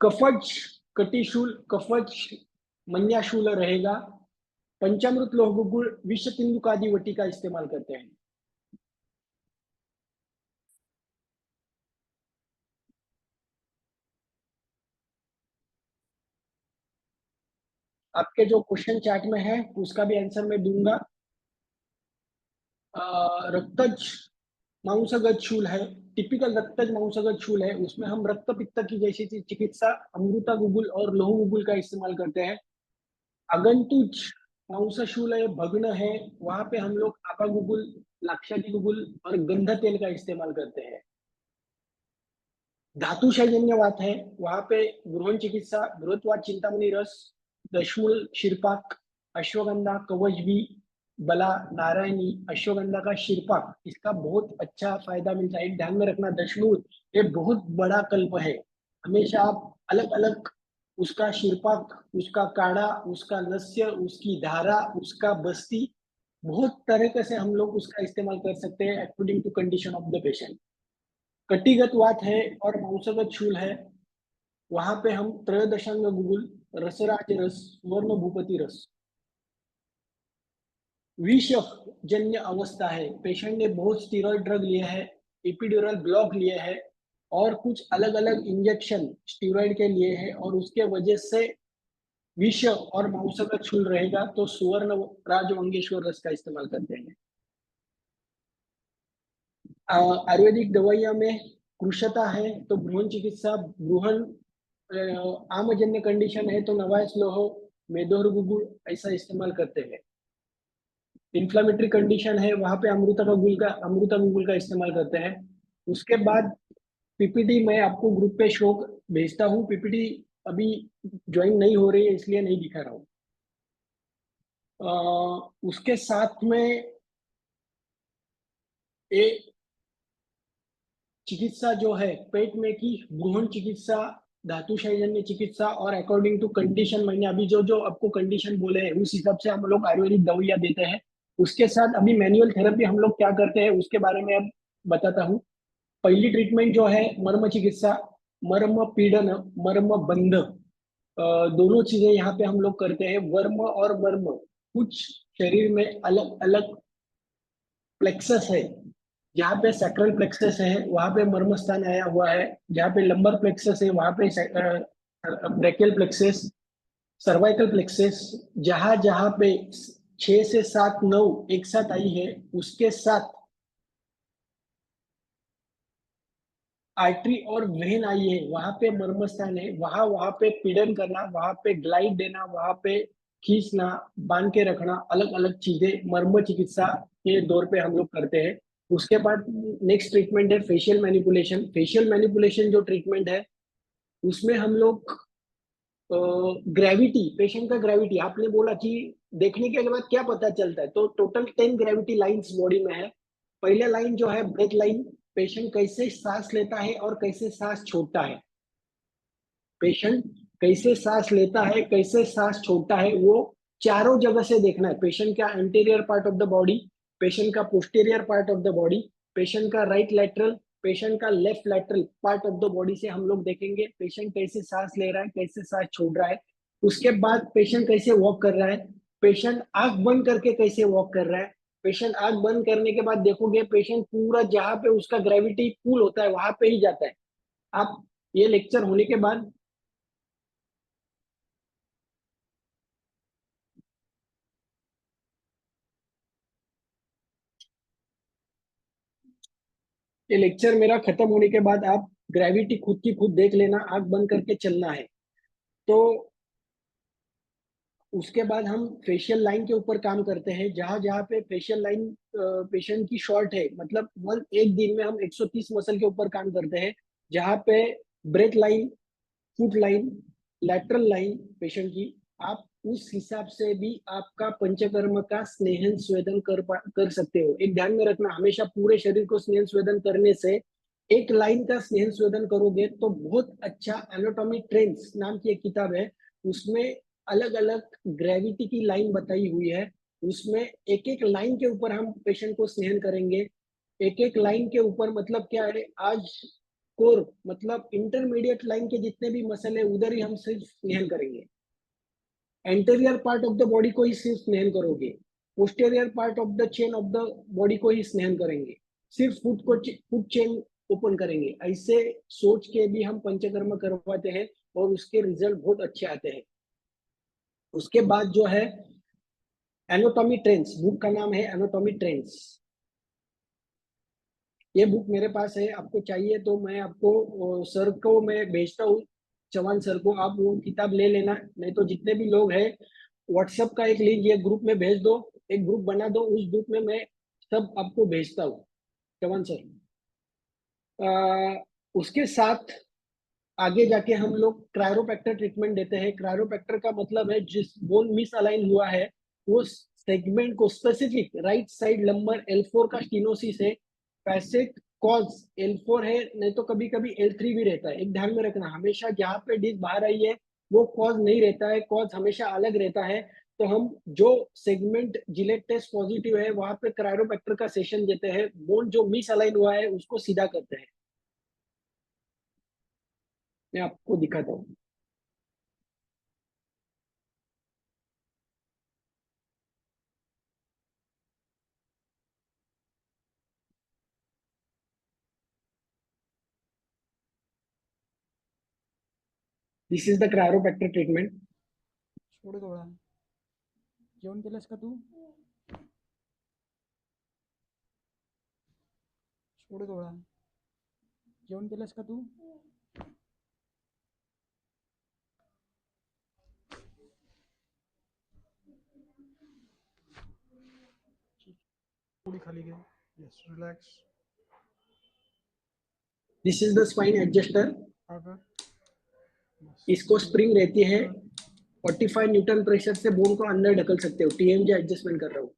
कफज, कटिशूल, कफज, मन्याशूल रहेगा। पंचामृत लोह गुगुल, विष तिंदुकादि वटी का इस्तेमाल करते हैं। आपके जो क्वेश्चन चैट में है उसका भी आंसर मैं दूंगा। रक्तज मांसगत शूल है, टिपिकल रक्तज मांसगत शूल है, उसमें हम रक्त पित्त की जैसी चिकित्सा अमृता गुगुल और लोह गुगुल का इस्तेमाल करते हैं। अगंतुज मांसशूल है, भग्न है, वहां पे हम लोग आपा गुगुल, लाक्षादी गुगुल और गंध तेल का इस्तेमाल करते हैं। धातुशयजन्यवात है, वहां पे गृहण चिकित्सा, बृहत्वात चिंतामणि रस, दशमूल शिरपाक, अश्वगंधा, कवच भी, बला, नारायणी, अश्वगंधा का शिरपाक, इसका बहुत अच्छा फायदा मिलता है। एक ध्यान में रखना, दशमूल ये बहुत बड़ा कल्प है, हमेशा आप अलग अलग उसका शिरपाक, उसका काढ़ा, उसका लस्य, उसकी धारा, उसका बस्ती, बहुत तरीके से हम लोग उसका इस्तेमाल कर सकते हैं according to condition of the patient. कटिगत वात है और मांसगत शूल है, वहां पे हम त्रयोदशांग गुगुल, रसराज रस, स्वर्ण भूपति रस। विष जन्य अवस्था है, पेशेंट ने बहुत स्टीरॉयड ड्रग लिए है, एपिड्यूरल ब्लॉक लिए है और कुछ अलग अलग इंजेक्शन स्टीरॉयड के लिए है और उसके वजह से विष और मांसगत शूल रहेगा तो सुवर्ण राजवंगेश्वर रस का इस्तेमाल करते हैं। आयुर्वेदिक दवाइयां में कृशता है तो भ्रूण चिकित्सा, भ्रूण आमजन्य कंडीशन है तो नवायस लोह, मेदोहर गुगुल ऐसा इस्तेमाल करते हैं। इन्फ्लामेटरी कंडीशन है वहां पे अमृता गुगुल का इस्तेमाल करते हैं। उसके बाद पीपीटी मैं आपको ग्रुप पे शो भेजता हूँ। पीपीटी अभी ज्वाइन नहीं हो रही है इसलिए नहीं दिखा रहा हूँ। उसके साथ में ए चिकित्सा जो है पेट में की भ्रूण चिकित्सा, धातु शैजन्य चिकित्सा और अकॉर्डिंग टू कंडीशन मैंने अभी जो जो आपको कंडीशन बोले हैं उस हिसाब से हम लोग आयुर्वेदिक दवाइयाँ देते हैं। उसके साथ अभी मैनुअल थेरेपी हम लोग क्या करते हैं उसके बारे में अब बताता हूँ। पहली ट्रीटमेंट जो है मर्म चिकित्सा, मर्म पीड़न, मर्म बंध, दोनों चीजें यहाँ पे हम लोग करते हैं। वर्म और मर्म कुछ शरीर में अलग अलग प्लेक्सस है। जहाँ पे सैक्रल प्लेक्सस है वहां पे मर्म स्थान आया हुआ है। जहाँ पे लंबर प्लेक्सस है वहां पे ब्रेकियल प्लेक्सस, सर्वाइकल प्लेक्सस। जहां जहां पे 6 से 7 9 एक साथ आई है उसके साथ आर्टरी और वेन आई है वहां पे मर्म स्थान है। वहां वहां पे पीड़न करना, वहां पे ग्लाइड देना, वहां पे खींचना, बांध के रखना, अलग अलग चीजें मर्म चिकित्सा के दौर पे हम लोग करते हैं। उसके बाद नेक्स्ट ट्रीटमेंट है फेशियल मैनिपुलेशन। फेशियल मैनिपुलेशन जो ट्रीटमेंट है उसमें हम लोग ग्रेविटी, पेशेंट का ग्रेविटी, आपने बोला कि देखने के बाद क्या पता चलता है, तो टोटल 10 ग्रेविटी लाइंस बॉडी में है। पहला लाइन जो है ब्रेथ लाइन, पेशेंट कैसे सांस लेता है और कैसे सांस छोड़ता है। पेशेंट कैसे सांस लेता है कैसे सांस छोड़ता है वो चारों जगह से देखना है। पेशेंट का anterior part of the body, patient का posterior part of the body, patient का राइट लैटरल, पेशेंट का left lateral part of the body से हम लोग देखेंगे पेशेंट कैसे सांस ले रहा है कैसे सांस छोड़ रहा है। उसके बाद पेशेंट कैसे वॉक कर रहा है, पेशेंट आंख बंद करके कैसे वॉक कर रहा है। पेशेंट आंख बंद करने के बाद देखोगे पेशेंट पूरा जहां पे उसका ग्रेविटी पुल होता है वहां पे ही जाता है। आप ये लेक्चर होने के बाद ये लेक्चर मेरा खत्म होने के बाद आप ग्रेविटी खुद की खुद देख लेना, आंख बंद करके चलना है। तो उसके बाद हम फेशियल लाइन के ऊपर काम करते हैं। जहां जहां पे फेशियल लाइन पेशेंट की शॉर्ट है, मतलब एक दिन में हम 130 मसल के ऊपर काम करते हैं। जहां पे breath line, foot line, lateral line patient की, आप उस हिसाब से भी आपका पंचकर्म का स्नेहन स्वेदन कर सकते हो। एक ध्यान में रखना, हमेशा पूरे शरीर को स्नेहन स्वेदन करने से एक लाइन का स्नेहन स्वेदन करोगे तो बहुत अच्छा। एनाटॉमी ट्रेंड्स नाम की एक किताब है, उसमें अलग अलग ग्रेविटी की लाइन बताई हुई है। उसमें एक एक लाइन के ऊपर हम पेशेंट को स्नेहन करेंगे। एक एक लाइन के ऊपर मतलब क्या है, आज कोर मतलब इंटरमीडिएट लाइन के जितने भी मसल है उधर ही हम सिर्फ स्नेहन करेंगे। Anterior part of the body को ही सिर्फ स्नेहन करोगे, posterior part of the chain of the body को ही स्नेहन करेंगे, सिर्फ फुट चेन ओपन करेंगे। ऐसे सोच के भी हम पंचकर्म करवाते हैं और उसके रिजल्ट बहुत अच्छे आते हैं। उसके बाद जो है एनाटॉमी ट्रेंड्स, बुक का नाम है एनाटॉमी ट्रेंड्स। ये बुक मेरे पास है, आपको चाहिए तो मैं आपको सर को मैं भेजता हूँ, चौहान सर को, आप वो किताब ले लेना। नहीं तो जितने भी लोग हैं व्हाट्सएप का एक लिंक ये ग्रुप में भेज दो, एक ग्रुप बना दो, उस ग्रुप में मैं सब आपको भेजता हूँ चौहान सर। उसके साथ आगे जाके हम लोग क्रायोप्रैक्टर ट्रीटमेंट देते हैं। क्रायोप्रैक्टर का मतलब है जिस बोन मिस अलाइन हुआ है वो सेगमेंट को specific right side lumbar L4 का स्टीनोसिस है, फैसेट कॉज L4 है, नहीं तो कभी कभी L3 भी रहता है। एक ध्यान में रखना, हमेशा जहाँ पे डिस्क बाहर आई है वो कॉज नहीं रहता है, कॉज हमेशा अलग रहता है। तो हम जो सेगमेंट जिलेट टेस्ट पॉजिटिव है वहां पे क्रायोप्रैक्टर का सेशन देते हैं, बोन जो मिस अलाइन हुआ है उसको सीधा करते हैं। मैं आपको दिखाता हूँ। This is the chiropractor treatment. सोड गोळा जेवण केलंस का तू? सोड गोळा जेवण केलंस का तू? थोड़ी खाली गए. Yes, relax. This is the spine adjuster. आकर. इसको स्प्रिंग रहती है. 45 न्यूटन प्रेशर से बोन को अंदर ढकल सकते हो. टीएमजे एडजस्टमेंट कर रहा हूँ.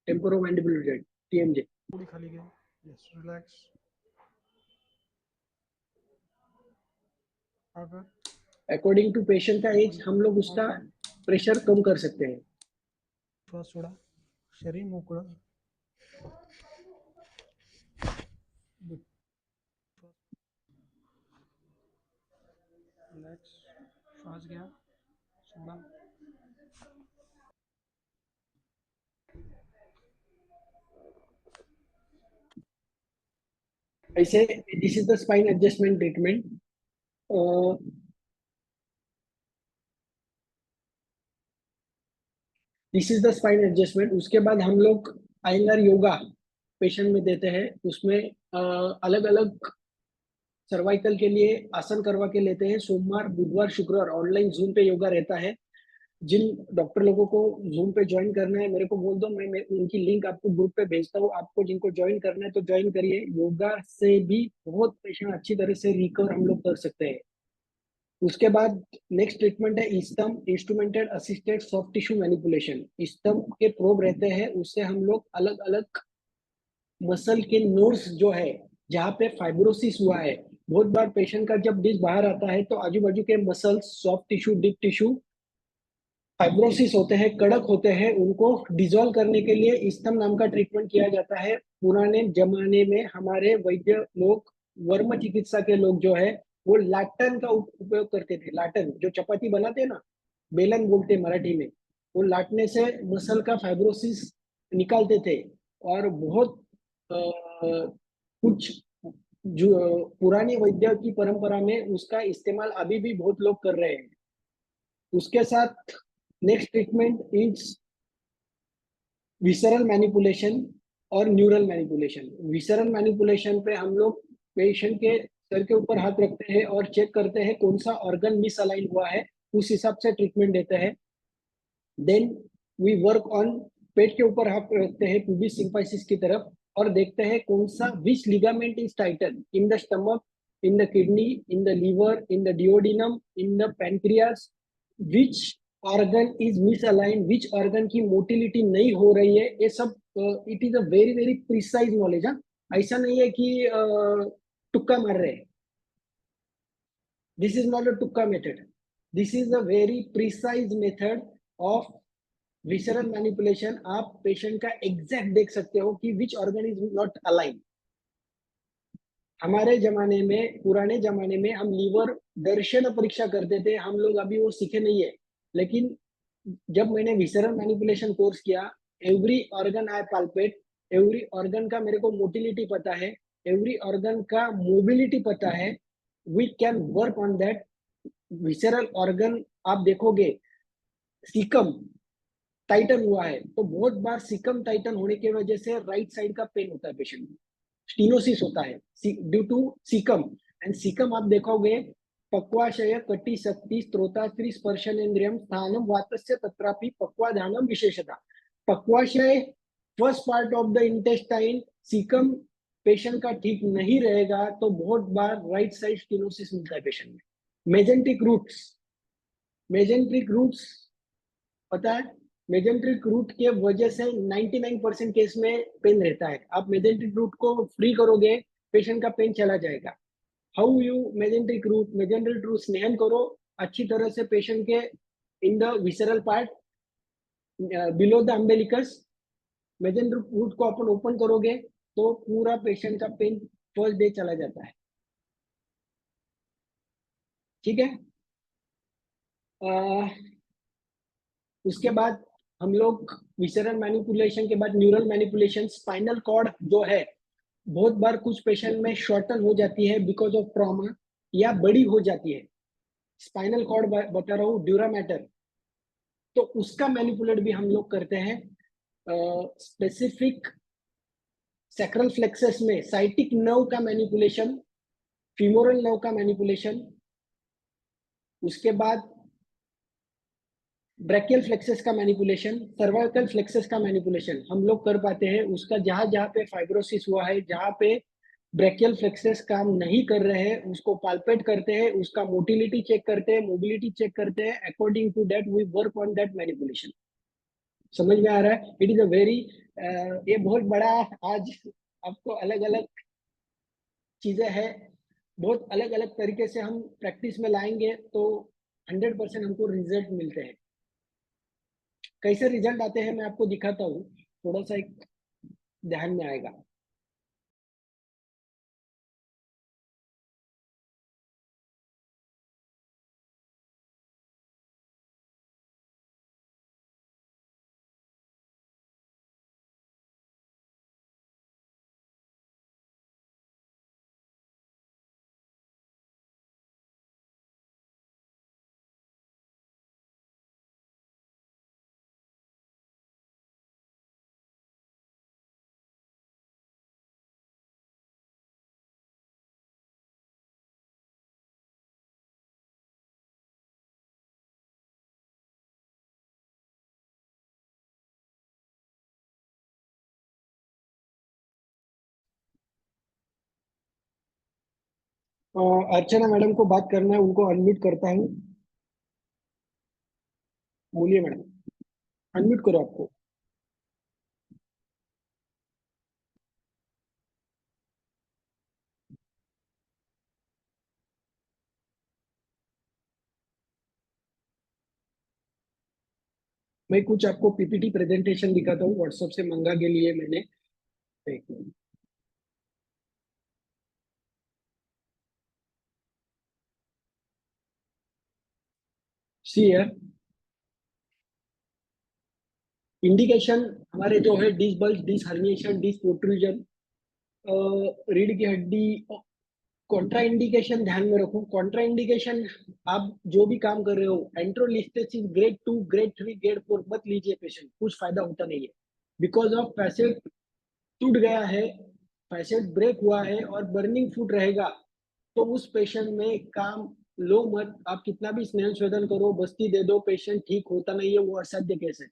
Temporomandibular joint, TMJ. थोड़ी खाली गए. Yes, relax. आकर. अकॉर्डिंग टू पेशेंट का एज हम लोग उसका प्रेशर कम कर सकते हैं. श्वास सोडा. शरीर मोकळं. रिलॅक्स. श्वास घ्या. सोडा. ऐसे this is the spine adjustment treatment. This is the spine adjustment. उसके बाद हम लोग आयंगार योगा पेशेंट में देते हैं. उसमें अलग अलग सर्वाइकल के लिए आसन करवा के लेते हैं. सोमवार, बुधवार, शुक्रवार ऑनलाइन जूम पे योगा रहता है. जिन डॉक्टर लोगों को जूम पे ज्वाइन करना है मेरे को बोल दो, मैं उनकी लिंक आपको ग्रुप पे भेजता हूँ. आपको जिनको ज्वाइन करना है तो ज्वाइन करिए. योगा से भी बहुत पेशेंट अच्छी तरह से रिकवर हम लोग कर सकते हैं. उसके बाद नेक्स्ट ट्रीटमेंट है इस्टम, instrumented assisted soft tissue manipulation. इस्टम के प्रोब रहते हैं, उससे हम लोग अलग अलग मसल के नोड्स जो है जहाँ पे फाइब्रोसिस हुआ है. बहुत बार पेशेंट का जब डिस्क बाहर आता है तो आजू बाजू के muscles, soft tissue, deep tissue fibrosis होते हैं, कड़क होते हैं. उनको डिसॉल्व करने के लिए इस्टम नाम का ट्रीटमेंट किया जाता है. पुराने जमाने में हमारे वैद्य लोग, वर्म चिकित्सा के लोग जो है वो लाटन का उपयोग करते थे. लाटन जो चपाती बनाते हैं ना, बेलन बोलते हैं मराठी में. वो लाटने से मसल का फाइब्रोसिस निकालते थे. और बहुत कुछ जो पुरानी वैद्य की परंपरा में उसका इस्तेमाल अभी भी बहुत लोग कर रहे हैं. उसके साथ next treatment is visceral manipulation और न्यूरल मैनिपुलेशन. विसरल मैनिपुलेशन पे हम लोग पेशेंट के सर के ऊपर हाथ रखते हैं और चेक करते हैं कौन सा ऑर्गन मिसअलाइन हुआ है, उस हिसाब से ट्रीटमेंट देते हैं. देन वी वर्क ऑन, पेट के ऊपर हाथ रखते हैं पुबिस सिम्फाइसिस की तरफ और देखते हैं कौन सा which ligament is tighten in the stomach, in the kidney, in the liver, in the duodenum, in the pancreas. Which organ is misalign, which organ की मोटिलिटी नहीं हो रही है. ये सब it is a very very precise knowledge. ऐसा नहीं है कि तुक्का मार रहे हैं. दिस इज नॉट अ तुक्का method. This is a very precise method of visceral manipulation. आप पेशेंट का एग्जैक्ट देख सकते हो कि विच ऑर्गन इज नॉट अलाइन. हमारे जमाने में, पुराने जमाने में हम लीवर दर्शन परीक्षा करते थे. हम लोग अभी वो सीखे नहीं है. लेकिन जब मैंने विसरल मैनिपुलेशन कोर्स किया, every organ I palpate, every organ का मेरे को मोटिलिटी पता है, एवरी ऑर्गन का मोबिलिटी पता है. We can work on that. Visceral organ आप देखोगे सीकम टाइटन हुआ है तो बहुत बार सीकम टाइटन होने की वजह से राइट साइड का पेन होता है पेशेंट में. स्टीनोसिस होता है due to caecum. And caecum आप देखोगे पक्वाशय कटी शक्ति स्त्रोताश्री स्पर्शनेन्द्रियम स्थानम वातस्य तत्रापि पक्वाधानम विशेषता. पक्वाशय first part of the intestine. Caecum patient का ठीक नहीं रहेगा तो बहुत बार राइट साइड स्टीनोसिस मिलता है पेशेंट में. मेजेंट्रिक रूट्स, मेजेंट्रिक रूट्स पता है, मेजेंट्रिक रूट के वजह से 99% केस में पेन रहता है. आप मेजेंट्रिक रूट को फ्री करोगे पेशेंट का पेन चला जाएगा. How you mesenteric root? Mesenteric root स्नेहन करो अच्छी तरह से पेशेंट के in the visceral part below the umbilicus. Mesenteric root को अपन ओपन करोगे तो पूरा पेशेंट का पेन फर्स्ट डे चला जाता है. ठीक है. उसके बाद हम लोग विसरल मैनिपुलेशन के बाद न्यूरल मैनिपुलेशन. स्पाइनल कॉर्ड जो है बहुत बार कुछ पेशेंट में शॉर्टन हो जाती है बिकॉज ऑफ ट्रॉमा या बड़ी हो जाती है. स्पाइनल कॉर्ड बता रहा हूँ, ड्यूरा मैटर, तो उसका मैनिपुलेट भी हम लोग करते हैं. स्पेसिफिक सैक्रल फ्लेक्सस में साइटिक नर्व का मैनिपुलेशन फीमोरल नर्व का मैनिपुलेशन, उसके बाद ब्रैकियल फ्लेक्सस का मैनिपुलेशन, सर्वाइकल फ्लेक्सस का मैनिपुलेशन हम लोग कर पाते हैं। उसका जहां जहां पे फाइब्रोसिस हुआ है, जहां पे ब्रैकियल फ्लेक्सस काम नहीं कर रहे हैं, उसको पाल्पेट करते हैं, उसका मोटिलिटी चेक करते हैं, मोबिलिटी चेक करते हैं। According to that we work on that manipulation. समझ में आ रहा है? इट इज अ वेरी, ये बहुत बड़ा, आज आपको अलग अलग चीजें हैं, बहुत अलग अलग तरीके से हम प्रैक्टिस में लाएंगे तो 100% हमको रिजल्ट मिलते हैं। कैसे रिजल्ट आते हैं मैं आपको दिखाता हूँ, थोड़ा सा एक ध्यान में आएगा। अर्चना मैडम को बात करना है, उनको अनम्यूट करता हूँ। बोलिए मैडम, अनम्यूट करो आपको। मैं कुछ आपको पीपीटी प्रेजेंटेशन दिखाता हूँ, व्हाट्सएप से मंगा के लिए मैंने। एक मिनट। सी हियर, इंडिकेशन हमारे जो है disc bulge, disc herniation, disc protrusion, रीढ़ की हड्डी। कॉन्ट्रा इंडिकेशन ध्यान में रखो। कॉन्ट्रा इंडिकेशन, आप जो भी काम कर रहे हो, एंट्रोलिस्थेसिस ग्रेड 2, ग्रेड 3, ग्रेड 4 मत लीजिए पेशेंट, कुछ फायदा होता नहीं है। बिकॉज ऑफ फैसेट टूट गया है, फैसेट ब्रेक हुआ है और बर्निंग फूड रहेगा, तो उस पेशेंट में काम लो मत। आप कितना भी स्नेह स्वेदन करो, बस्ती दे दो, पेशेंट ठीक होता नहीं है, वो असाध्य केस है।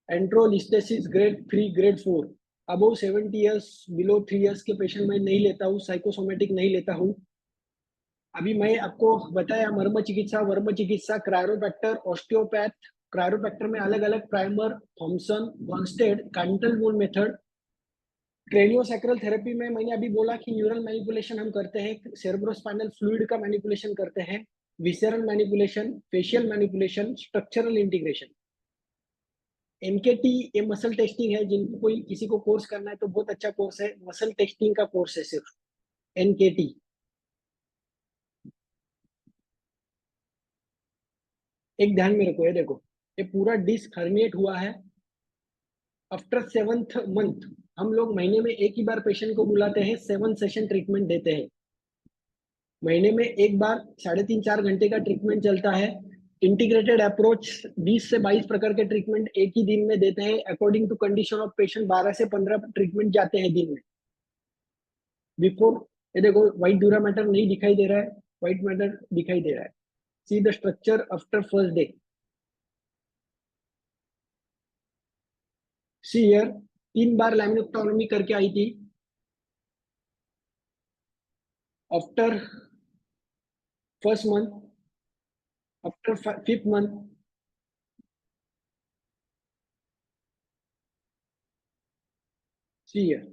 Anterolisthesis grade 3, grade 4, above 70 years, below 3 years के पेशेंट में नहीं लेता हूँ, साइकोसोमेटिक नहीं लेता हूँ। अभी मैं आपको बताया मर्म चिकित्सा, वर्म चिकित्सा, क्रायोप्रैक्टर, ऑस्टियोपैथ। क्रायोप्रैक्टर में अलग अलग प्राइमर, थॉमसन, वॉन्स्टेड, कैंटल वूल मेथड। क्रेनियोसैक्रल थेरेपी में मैंने अभी बोला कि न्यूरल मैनिपुलेशन हम करते हैं, सेरेब्रोस्पाइनल फ्लूइड का मैनिपुलेशन करते हैं, visceral manipulation, facial manipulation, structural integration. NKT ये मसल टेस्टिंग है, जिनको कोई किसी को कोर्स करना है तो बहुत अच्छा कोर्स है, मसल टेस्टिंग का कोर्स है सिर्फ, एनकेटी। एक ध्यान में रखो, ये देखो, ये पूरा डिस्क हर्निएट हुआ है। आफ्टर 7th मंथ हम लोग महीने में एक ही बार पेशेंट को बुलाते हैं, 7 सेशन ट्रीटमेंट देते हैं। महीने में एक बार 3.5-4 घंटे का ट्रीटमेंट चलता है। इंटीग्रेटेड अप्रोच, 20 से 22 प्रकार के ट्रीटमेंट एक ही दिन में देते हैं। According to condition of patient 12 से 15 ट्रीटमेंट जाते हैं दिन में। बिफोर, ये देखो व्हाइट ड्यूरा मैटर नहीं दिखाई दे रहा है, व्हाइट मैटर दिखाई दे रहा है। See the structure after first day. See here, 3 बार लैमिनेक्टोमी करके आई थी। After first month, after 5th month, see here.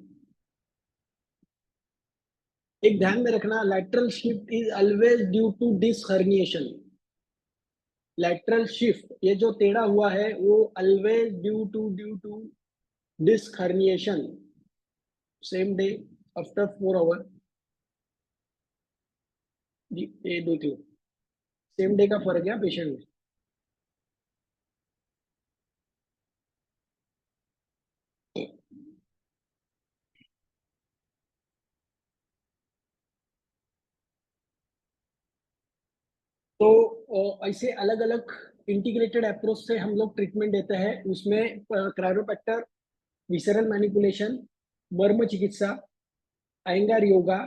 एक ध्यान में रखना, lateral shift is always due to disc herniation. Lateral shift, ये जो टेढ़ा हुआ है, वो always due to disc herniation. Same day, after 4 hour, ये दो थी, सेम डे का फर्क है पेशेंट में। तो ऐसे अलग अलग इंटीग्रेटेड अप्रोच से हम लोग ट्रीटमेंट देते हैं। उसमें क्रायोप्रैक्टर, विसरल मैनिपुलेशन, मर्म चिकित्सा, अयंगार योगा,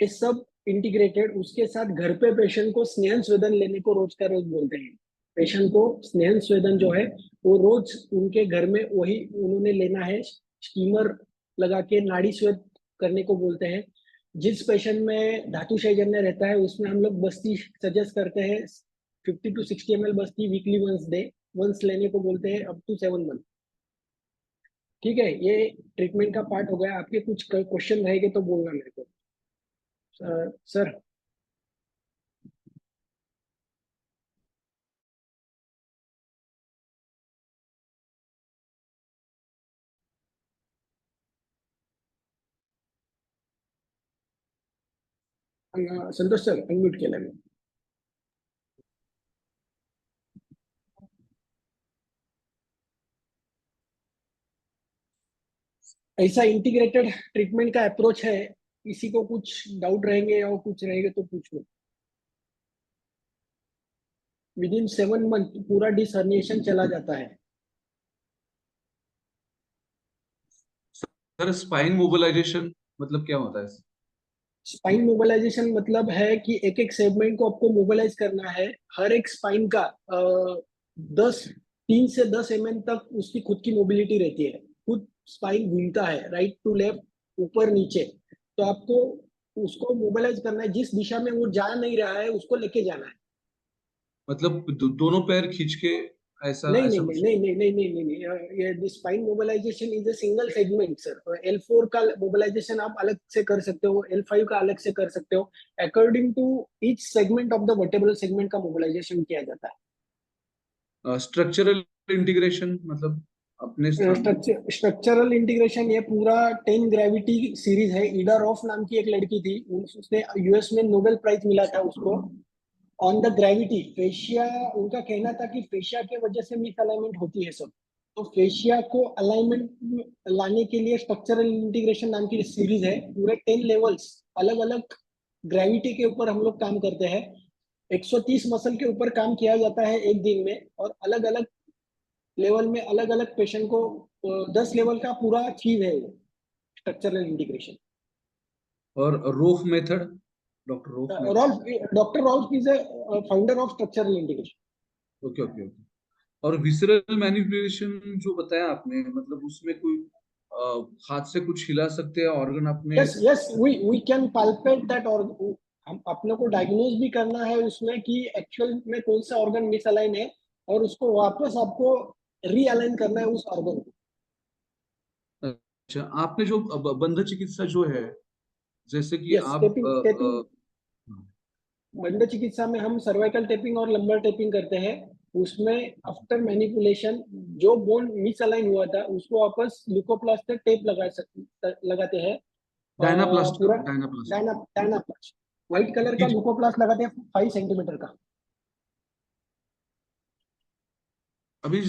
ये सब इंटीग्रेटेड। उसके साथ घर पे पेशेंट को स्नेहन स्वेदन लेने को रोज का रोज बोलते हैं। पेशेंट को स्नेहन स्वेदन जो है वो रोज उनके घर में वही उन्होंने लेना है। स्टीमर लगा के नाड़ी स्वेद करने को बोलते हैं। जिस पेशेंट में धातु जन्य रहता है उसमें हम लोग बस्ती सजेस्ट करते हैं। 50 to 60 ml Basti weekly once लेने को बोलते हैं अप टू 7 मंथ। ठीक है, ये ट्रीटमेंट का पार्ट हो गया। आपके कुछ क्वेश्चन रहेंगे तो बोलना मेरे को। सर संतोष सर अनम्यूट केलं मी। ऐसा इंटीग्रेटेड ट्रीटमेंट का अप्रोच है। किसी को कुछ डाउट रहेंगे और कुछ रहेंगे तो पूछ लो। विद इन 7 मंथ पूरा डिस हर्निएशन चला जाता है। सर स्पाइन मोबिलाइजेशन मतलब क्या होता है? स्पाइन मोबिलाइजेशन मतलब है कि एक एक सेगमेंट को आपको मोबिलाइज करना है। हर एक स्पाइन का 3 से 10 mm तक उसकी खुद की मोबिलिटी रहती है। खुद स्पाइन घूमता है राइट टू लेफ्ट, ऊपर नीचे। तो आपको उसको मोबिलाइज करना है। जिस दिशा में वो जा नहीं रहा है उसको लेके जाना है। मतलब दोनों पैर खींच के ऐसा नहीं ऐसा नहीं कुछ? नहीं नहीं नहीं नहीं नहीं नहीं ये spine mobilization is a single segment sir. L4 का मोबिलाइजेशन आप अलग से कर सकते हो, L5 का अलग से कर सकते हो। According to each segment of the vertebral segment का मोबिलाइजेशन किया जाता है। स्ट्रक्चरल इंटीग्रेशन मतलब अपने स्थान। स्ट्रक्चरल इंटीग्रेशन ये पूरा 10 ग्रेविटी सीरीज है। ईडा रॉफ नाम की एक लड़की थी, उसने यूएस में नोबेल प्राइज मिला था उसको ऑन द ग्रेविटी। फेशिया, उनका कहना था कि फेशिया के वजह से मिस अलाइनमेंट होती है सब। तो फेशिया को अलाइनमेंट लाने के लिए स्ट्रक्चरल इंटीग्रेशन नाम की सीरीज है। पूरे 10 लेवल्स अलग अलग ग्रेविटी के ऊपर हम लोग काम करते हैं। 130 मसल के ऊपर काम किया जाता है एक दिन में, और अलग अलग लेवल में अलग अलग पेशेंट को 10 लेवल का पूरा चीज है स्ट्रक्चरल इंटीग्रेशन। और Rolf method, doctor Rolf method. Doctor Rolf is founder of structural integration. Okay okay okay. और विसरल मैनिपुलेशन जो बताया आपने, मतलब उसमें कोई हाथ से कुछ हिला सकते हैं ऑर्गन अपने? Yes yes, we can palpate that. और हम अपने को डायग्नोज भी करना है उसमें कि एक्चुअल में कौन सा ऑर्गन मिसअलाइन है, और उसको वापस आपको रीअलाइन करना है उस ऑर्गन को। अच्छा, आपने जो बंध चिकित्सा जो है, जैसे कि यस, आप टेपिंग टेपिंग बंद चिकित्सा में हम सर्वाइकल टेपिंग और लंबर टेपिंग करते हैं। उसमें आफ्टर मैनिपुलेशन जो बोन मिसअलाइन हुआ था उसको वापस ल्यूकोप्लास्ट से टेप लगाते हैं। डायनाप्लास्ट पूरा डायनाप्लास्ट डायनाप्लास्ट व्हाइट कलर का ल्यूकोप्लास्ट लगाते हैं 5 सेंटीमीटर का। अभी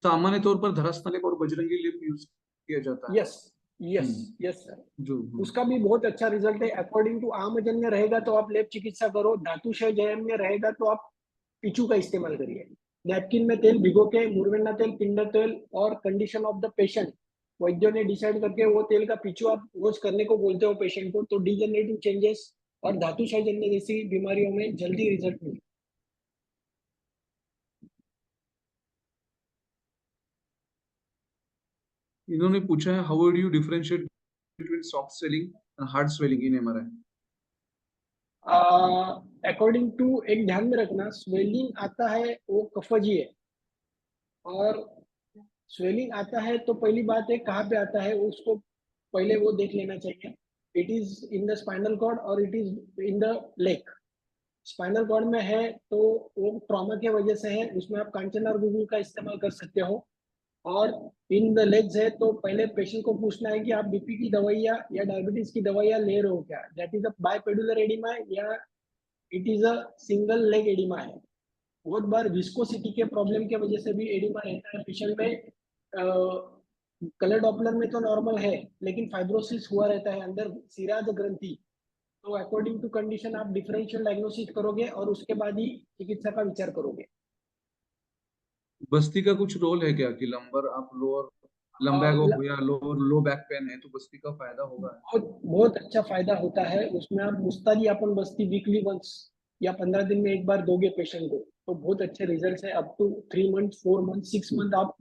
सामान्य तौर पर धरास्थानिक और बजरंगी लिप यूज किया जाता है। यस यस यस सर, जो उसका भी बहुत अच्छा रिजल्ट है। अकॉर्डिंग टू आमजन्य रहेगा तो आप लेप चिकित्सा करो, धातुशय जन्य रहेगा तो आप पिचू का इस्तेमाल करिए। नैपकिन में तेल भिगो के मुरवेन्ना तेल, पिंडर तेल और कंडीशन ऑफ द पेशेंट, वैद्यों ने डिसाइड करके वो तेल का पिचू आप रोज करने को बोलते हो पेशेंट को, तो डिजेनरेटिव चेंजेस और धातुशय जन्य जैसी बीमारियों में जल्दी रिजल्ट मिले। इन्होंने पूछा है, how do you differentiate between soft swelling and hard swelling in MRI? According to, एक ध्यान में रखना, स्वेलिंग आता है वो कफजी है, और स्वेलिंग आता है तो पहली बात है कहाँ पे आता है उसको पहले वो देख लेना चाहिए। It is in the spinal cord और it is in the leg. Spinal cord में है तो वो ट्रॉमा के वजह से है, उसमें आप कांचनार गुगुल का इस्तेमाल कर सकते हो। और इन द लेग्स है तो पहले पेशेंट को पूछना है कि आप बीपी की दवाइयाँ या डायबिटीज की दवाइयाँ ले रहे हो क्या, दैट इज अ बायपेडुलर एडिमा या it is a single leg oedema है। बहुत बार विस्कोसिटी के प्रॉब्लम के वजह से भी एडिमा रहता है पेशेंट में। कलर डॉपलर में तो नॉर्मल है लेकिन फाइब्रोसिस हुआ रहता है अंदर सिराज ग्रंथि। तो अकॉर्डिंग टू कंडीशन आप डिफरेंशियल डायग्नोसिस करोगे और उसके बाद ही चिकित्सा का विचार करोगे। बस्ती का कुछ रोल है क्या कि लंबर आप लोअर लंबैगो हो या लो बैक पेन है तो बस्ती का फायदा होगा। बहुत बहुत अच्छा फायदा होता है उसमें। आप मुस्तारी अपन बस्ती वीकली वंस या 15 दिन में एक बार दोगे पेशेंट को तो बहुत अच्छे रिजल्ट है। Up to 3 month 4 month 6 month आप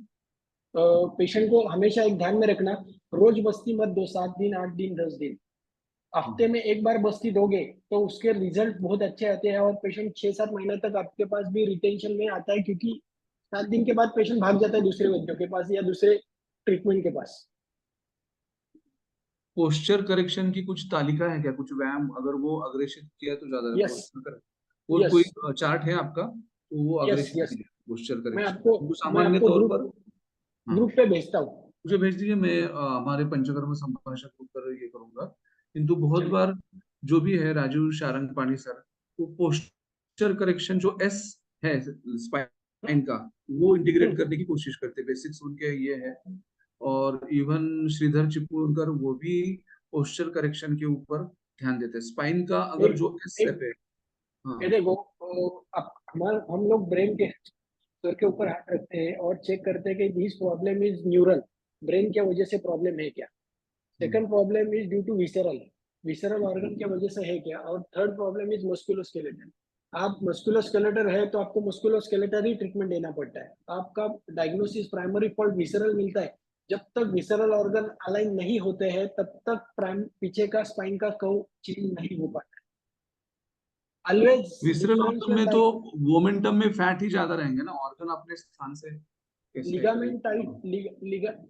पेशेंट को हमेशा एक ध्यान में रखना, रोज बस्ती मत दो, 7 दिन 8 दिन 10 दिन, हफ्ते में एक बार बस्ती दोगे तो उसके रिजल्ट बहुत अच्छे आते हैं और पेशेंट 6-7 महीने तक आपके पास भी रिटेंशन में आता है, क्योंकि 7 दिन के बाद पेशेंट भाग जाता है दूसरे वैद्यों के पास या दूसरे ट्रीटमेंट के पास। पोस्चर करेक्शन की कुछ तालिका है क्या, कुछ व्यायाम अगर वो अग्रेसित किया तो ज्यादा यस और यस कोई चार्ट है आपका तो वो यस अग्रेसित यस पोस्चर मैं करेक्शन आपको तो मैं सामान्य आपको तौर ग्रुप पर हाँ ग्रुप पे भेजता हूँ। मुझे भेज दीजिए, मैं हमारे पंचकर्म संभाषक ग्रुप पर ये करूंगा। किंतु बहुत चलिए। बार जो भी है राजू शारंगपाणी सर, तो पोस्चर करेक्शन जो एस है स्पाइन का वो इंटीग्रेट करने की कोशिश करते हैं, बेसिक्स उनके ये है। और इवन श्रीधर चिपळूणकर वो भी पोस्चर करेक्शन के ऊपर ध्यान देते हैं। स्पाइन का अगर एक जो एस एक स्टेप है हाँ ये देखो, हम लोग ब्रेन के सर के ऊपर हाथ रखते हैं और चेक करते हैं कि this problem is neural, brain की वजह से प्रॉब्लम है क्या। Second problem is due to visceral, visceral organ की वजह से है क्या। और थर्ड प्रॉब्लम इज मस्कुलोस्केलेटल। आप मस्कुलोस्केलेटल है तो आपको मस्कुलोस्केलेटल ही ट्रीटमेंट देना पड़ता है। आपका डायग्नोसिस प्राइमरी फॉल्ट विसरल मिलता है, जब तक विसरल ऑर्गन अलाइन नहीं होते हैं तब तक पीछे का स्पाइन का कर्व चेंज नहीं हो पाता है। ऑलवेज विसरल ऑर्गन में डिफरेंशियल तो मोमेंटम में फैट ही ज्यादा रहेंगे ना, ऑर्गन अपने स्थान से कैसे लिगामेंट टाइट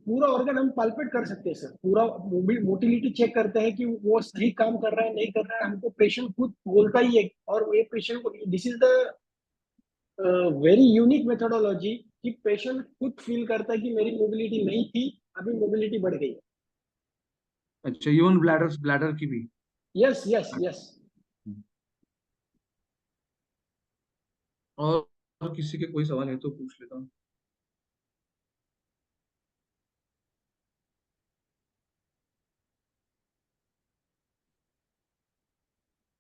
पूरा ऑर्गन हम पाल्पेट कर सकते हैं सर, पूरा मोटिलिटी चेक करते हैं कि वो सही काम कर रहा है नहीं कर रहा है, हमको पेशेंट खुद बोलता ही है। और ये पेशेंट को this is the very unique methodology कि पेशेंट खुद फील करता है कि मेरी मोबिलिटी नहीं थी, अभी मोबिलिटी बढ़ गई है। अच्छा इवन ब्लैडर ब्लैडर की भी यस यस यस। और किसी के कोई सवाल है तो पूछ लेता हूँ।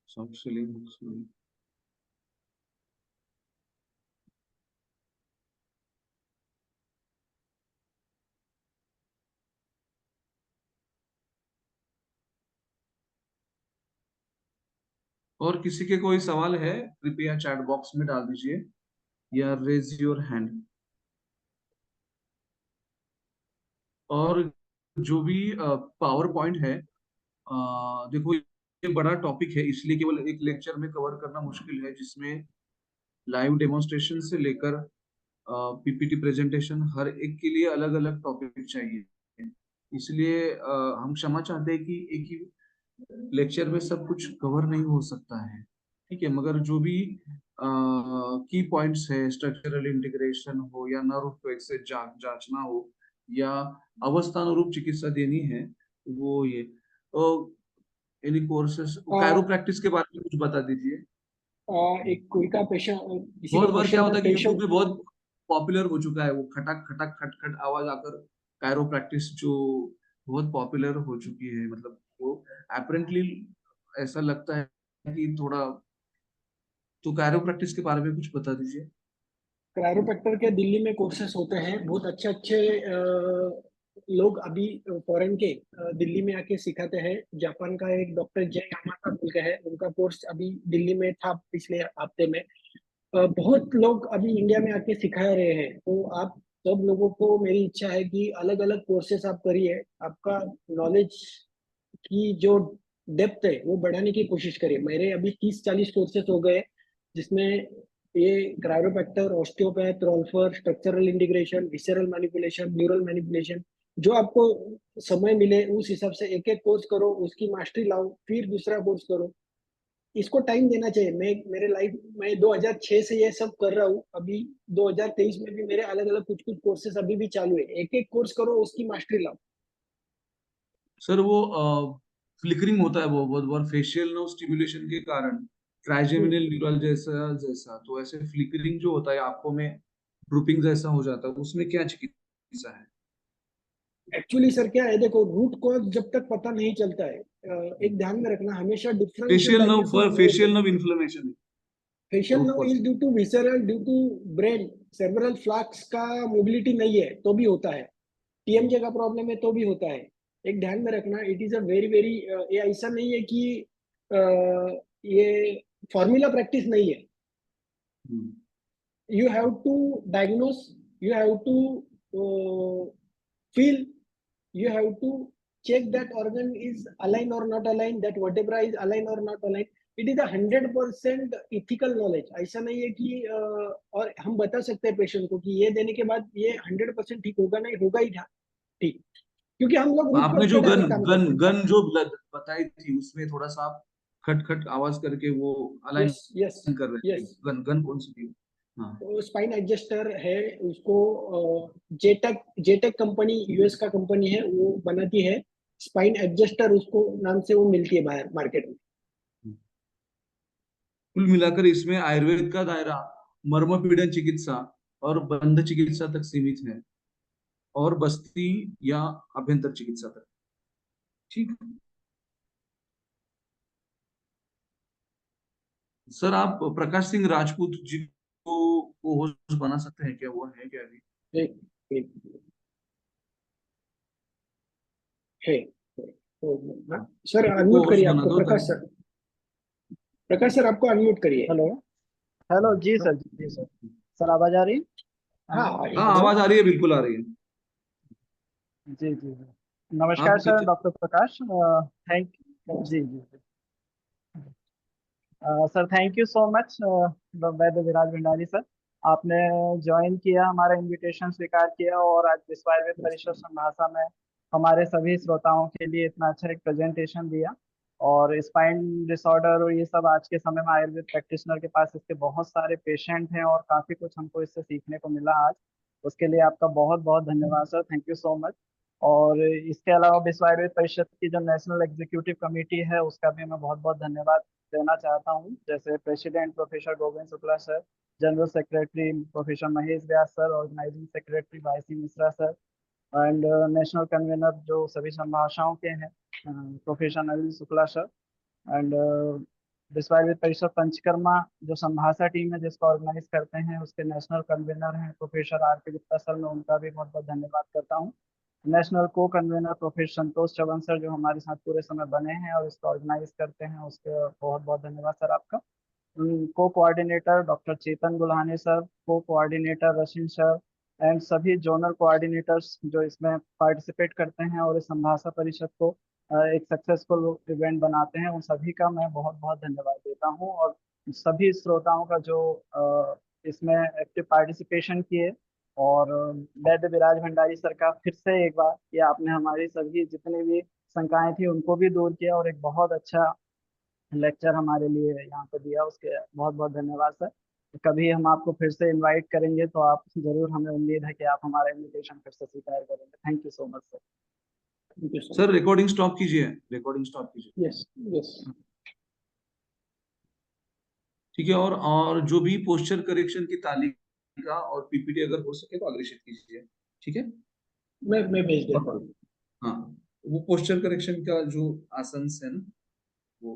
सॉफ्ट सीलिंग और किसी के कोई सवाल है कृपया चैट बॉक्स में डाल दीजिए या रेज योर हैंड। और जो भी पावर पॉइंट है देखो ये बड़ा टॉपिक है इसलिए केवल एक लेक्चर में कवर करना मुश्किल है, जिसमें लाइव डेमोन्स्ट्रेशन से लेकर पीपीटी प्रेजेंटेशन हर एक के लिए अलग अलग टॉपिक चाहिए। इसलिए हम क्षमा चाहते हैं कि एक ही लेक्चर में सब कुछ कवर नहीं हो सकता है, ठीक है। मगर जो भी की पॉइंट्स है, स्ट्रक्चरल इंटीग्रेशन हो या नर्व को एक्सेस जांचना हो या अवस्थानुरूप चिकित्सा देनी है, वो ये तो एनी कोर्सेस कायरोप्रैक्टिस के बारे में कुछ बता दीजिए। एक कोई का पेशेंट, किसी का बहुत बार क्या क्वेश्चन था होता है कि यूट्यूब पेशेंट। पे बहुत पॉपुलर हो चुका है वो खटक खटक खट खट आवाज आकर कायरोप्रैक्टिस जो बहुत पॉपुलर हो चुकी है, मतलब वो अपेरेंटली ऐसा लगता है कि थोड़ा, तो कायरोप्रैक्टिस के बारे में कुछ बता दीजिए। क्रायोप्रैक्टर के दिल्ली में कोर्सेस होते हैं, बहुत अच्छे अच्छे लोग अभी फॉरेन के दिल्ली में आके सिखाते हैं। जापान का एक डॉक्टर जय यामाता बोल के है, उनका कोर्स अभी दिल्ली में था पिछले हफ्ते में। बहुत लोग अभी इंडिया में आके सिखा रहे हैं, तो आप सब लोगों को मेरी इच्छा है कि अलग अलग कोर्सेस आप करिए, आपका नॉलेज की जो डेप्थ है वो बढ़ाने की कोशिश करिए। मेरे अभी 30-40 कोर्सेस हो गए, जिसमें ये chiropractor, osteopath, rolfer, structural integration, visceral manipulation, neural manipulation, जो आपको समय मिले उस हिसाब से एक एक कोर्स करो, उसकी मास्टरी लाओ, फिर दूसरा कोर्स करो। इसको टाइम देना चाहिए। मैं 2006 से ये सब कर रहा हूँ, अभी 2023 में भी मेरे अलग अलग कुछ कुछ कोर्सेस अभी भी चालू है। एक एक कोर्स करो, उसकी मास्टरी लाओ। सर वो फ्लिकरिंग होता है वो बहुत बार फेशियल नर्व स्टिमुलेशन के कारण, ट्राइजेमिनल न्यूरल जैसा जैसा, तो ऐसे फ्लिकरिंग जो होता है आंखों में ड्रूपिंग जैसा हो जाता है, उसमें क्या चिकित्सा है? एक्चुअली सर क्या है, देखो रूट कॉज जब तक पता नहीं चलता है, एक ध्यान में रखना हमेशा डिफरेंशियल फेशियल नर्व डायग्नोसिस पर बहुत फेशियल है। नर्व इन्फ्लेमेशन है facial root nerve cause. Is due to visceral, due to brain cerebral flux का मोबिलिटी नहीं है तो भी होता है। TMJ का प्रॉब्लम है तो भी होता है। एक ध्यान में रखना, it is a very very, ये ऐसा नहीं है कि ये फॉर्मूला प्रैक्टिस नहीं है। You have to diagnose, you have to feel, you have to check that organ is aligned or not aligned, that vertebra is aligned or not aligned. It is a 100% ethical knowledge। ऐसा नहीं है कि और हम बता सकते हैं patient को कि ये देने के बाद ये 100% ठीक होगा, नहीं होगा ही ठीक, क्योंकि हम लोग with आपने जो trusted गन ऐसे काम गन करते हैं। गन जो बताई थी उसमें थोड़ा सा आप खट खट आवाज करके वो अलाइन यस यस कर रहे थे। यस, गन गन कौन सी थी? हाँ, तो स्पाइन एडजस्टर है उसको, जेटेक जेटेक कंपनी यूएस का कंपनी है, वो बनाती है स्पाइन एडजस्टर, उसको नाम से वो मिलती है बाहर मार्केट में। कुल मिलाकर इसमें आयुर्वेद का दायरा मर्मपीड़न चिकित्सा और बंध चिकित्सा तक सीमित है, और बस्ती या अभ्यंतर चिकित्सा तक। ठीक है सर, आप प्रकाश सिंह राजपूत जी को होस्ट बना सकते हैं क्या? वो है क्या अभी? एक एक है, सर उनको अनम्यूट होस्ट करिए बना आपको, दो प्रकाश ताकि सर, प्रकाश सर आपको अनम्यूट करिए। हेलो। हेलो जी सर, जी सर। सर आवाज आ रही? हाँ हाँ, हेलो, आवाज आ रही है, बिल्कुल आ रही है। जी जी जी। नमस्कार आप सर, डॉक्टर प्रकाश। थैंक जी जी जी। Sir thank you so much, Vaidya Viraj Bhandari sir. आपने ज्वाइन किया, हमारा इनविटेशन स्वीकार किया और आज विश्व आयुर्वेद परिषद संभाषा में हमारे सभी श्रोताओं के लिए इतना अच्छा एक प्रेजेंटेशन दिया। और स्पाइन डिसऑर्डर और ये सब आज के समय में आयुर्वेद प्रैक्टिशनर के पास इसके बहुत सारे पेशेंट हैं और काफ़ी कुछ हमको इससे सीखने को मिला आज। उसके लिए आपका बहुत बहुत धन्यवाद sir, thank you so much. और इसके अलावा विश्व आयुर्वेद परिषद की जो नेशनल एग्जीक्यूटिव कमेटी है उसका भी मैं बहुत बहुत धन्यवाद देना चाहता हूँ, जैसे president professor Govind Shukla sir, general secretary professor Mahesh Vyas sir, organising secretary Y C. Mishra sir, and national convener जो सभी संभाषाओं के हैं professor Naveen Shukla sir, and Vishwa Ayurveda परिषद पंचकर्मा जो संभाषा टीम है जिसको ऑर्गेनाइज करते हैं उसके नेशनल कन्वीनर हैं प्रोफेसर आर के गुप्ता सर, मैं उनका भी बहुत बहुत धन्यवाद करता हूँ। नेशनल को कन्वीनर प्रोफेसर संतोष चवन सर जो हमारे साथ पूरे समय बने हैं और इसको ऑर्गेनाइज करते हैं, उसके बहुत बहुत धन्यवाद सर आपका। को कोऑर्डिनेटर डॉक्टर चेतन गुल्हाने सर, को कोऑर्डिनेटर रशिन सर, एंड सभी जोनल कोऑर्डिनेटर्स जो इसमें पार्टिसिपेट करते हैं और इस संभाषा परिषद को एक सक्सेसफुल इवेंट बनाते हैं, उन सभी का मैं बहुत बहुत धन्यवाद देता हूँ। और सभी श्रोताओं का जो इसमें एक्टिव पार्टिसिपेशन किए, और वैद्य विराज भंडारी सर का फिर से एक बार ये आपने हमारी सभी जितनी भी शंकाएं थी उनको भी दूर किया और एक बहुत अच्छा लेक्चर हमारे लिए यहाँ पे दिया, उसके बहुत बहुत धन्यवाद सर। कभी हम आपको फिर से इनवाइट करेंगे तो आप जरूर, हमें उम्मीद है कि आप हमारा इनविटेशन फिर से स्वीकार करेंगे। Thank you so much sir. Thank you sir. Sir recording stop कीजिए, रिकॉर्डिंग स्टॉप कीजिए। यस यस, ठीक है, और जो भी पोस्चर करेक्शन की तालिका और पीपीटी अगर हो सके तो अग्रेषित कीजिए। ठीक है, मैं भेज देता हूँ। हाँ, वो पोस्चर करेक्शन का जो आसन है ना वो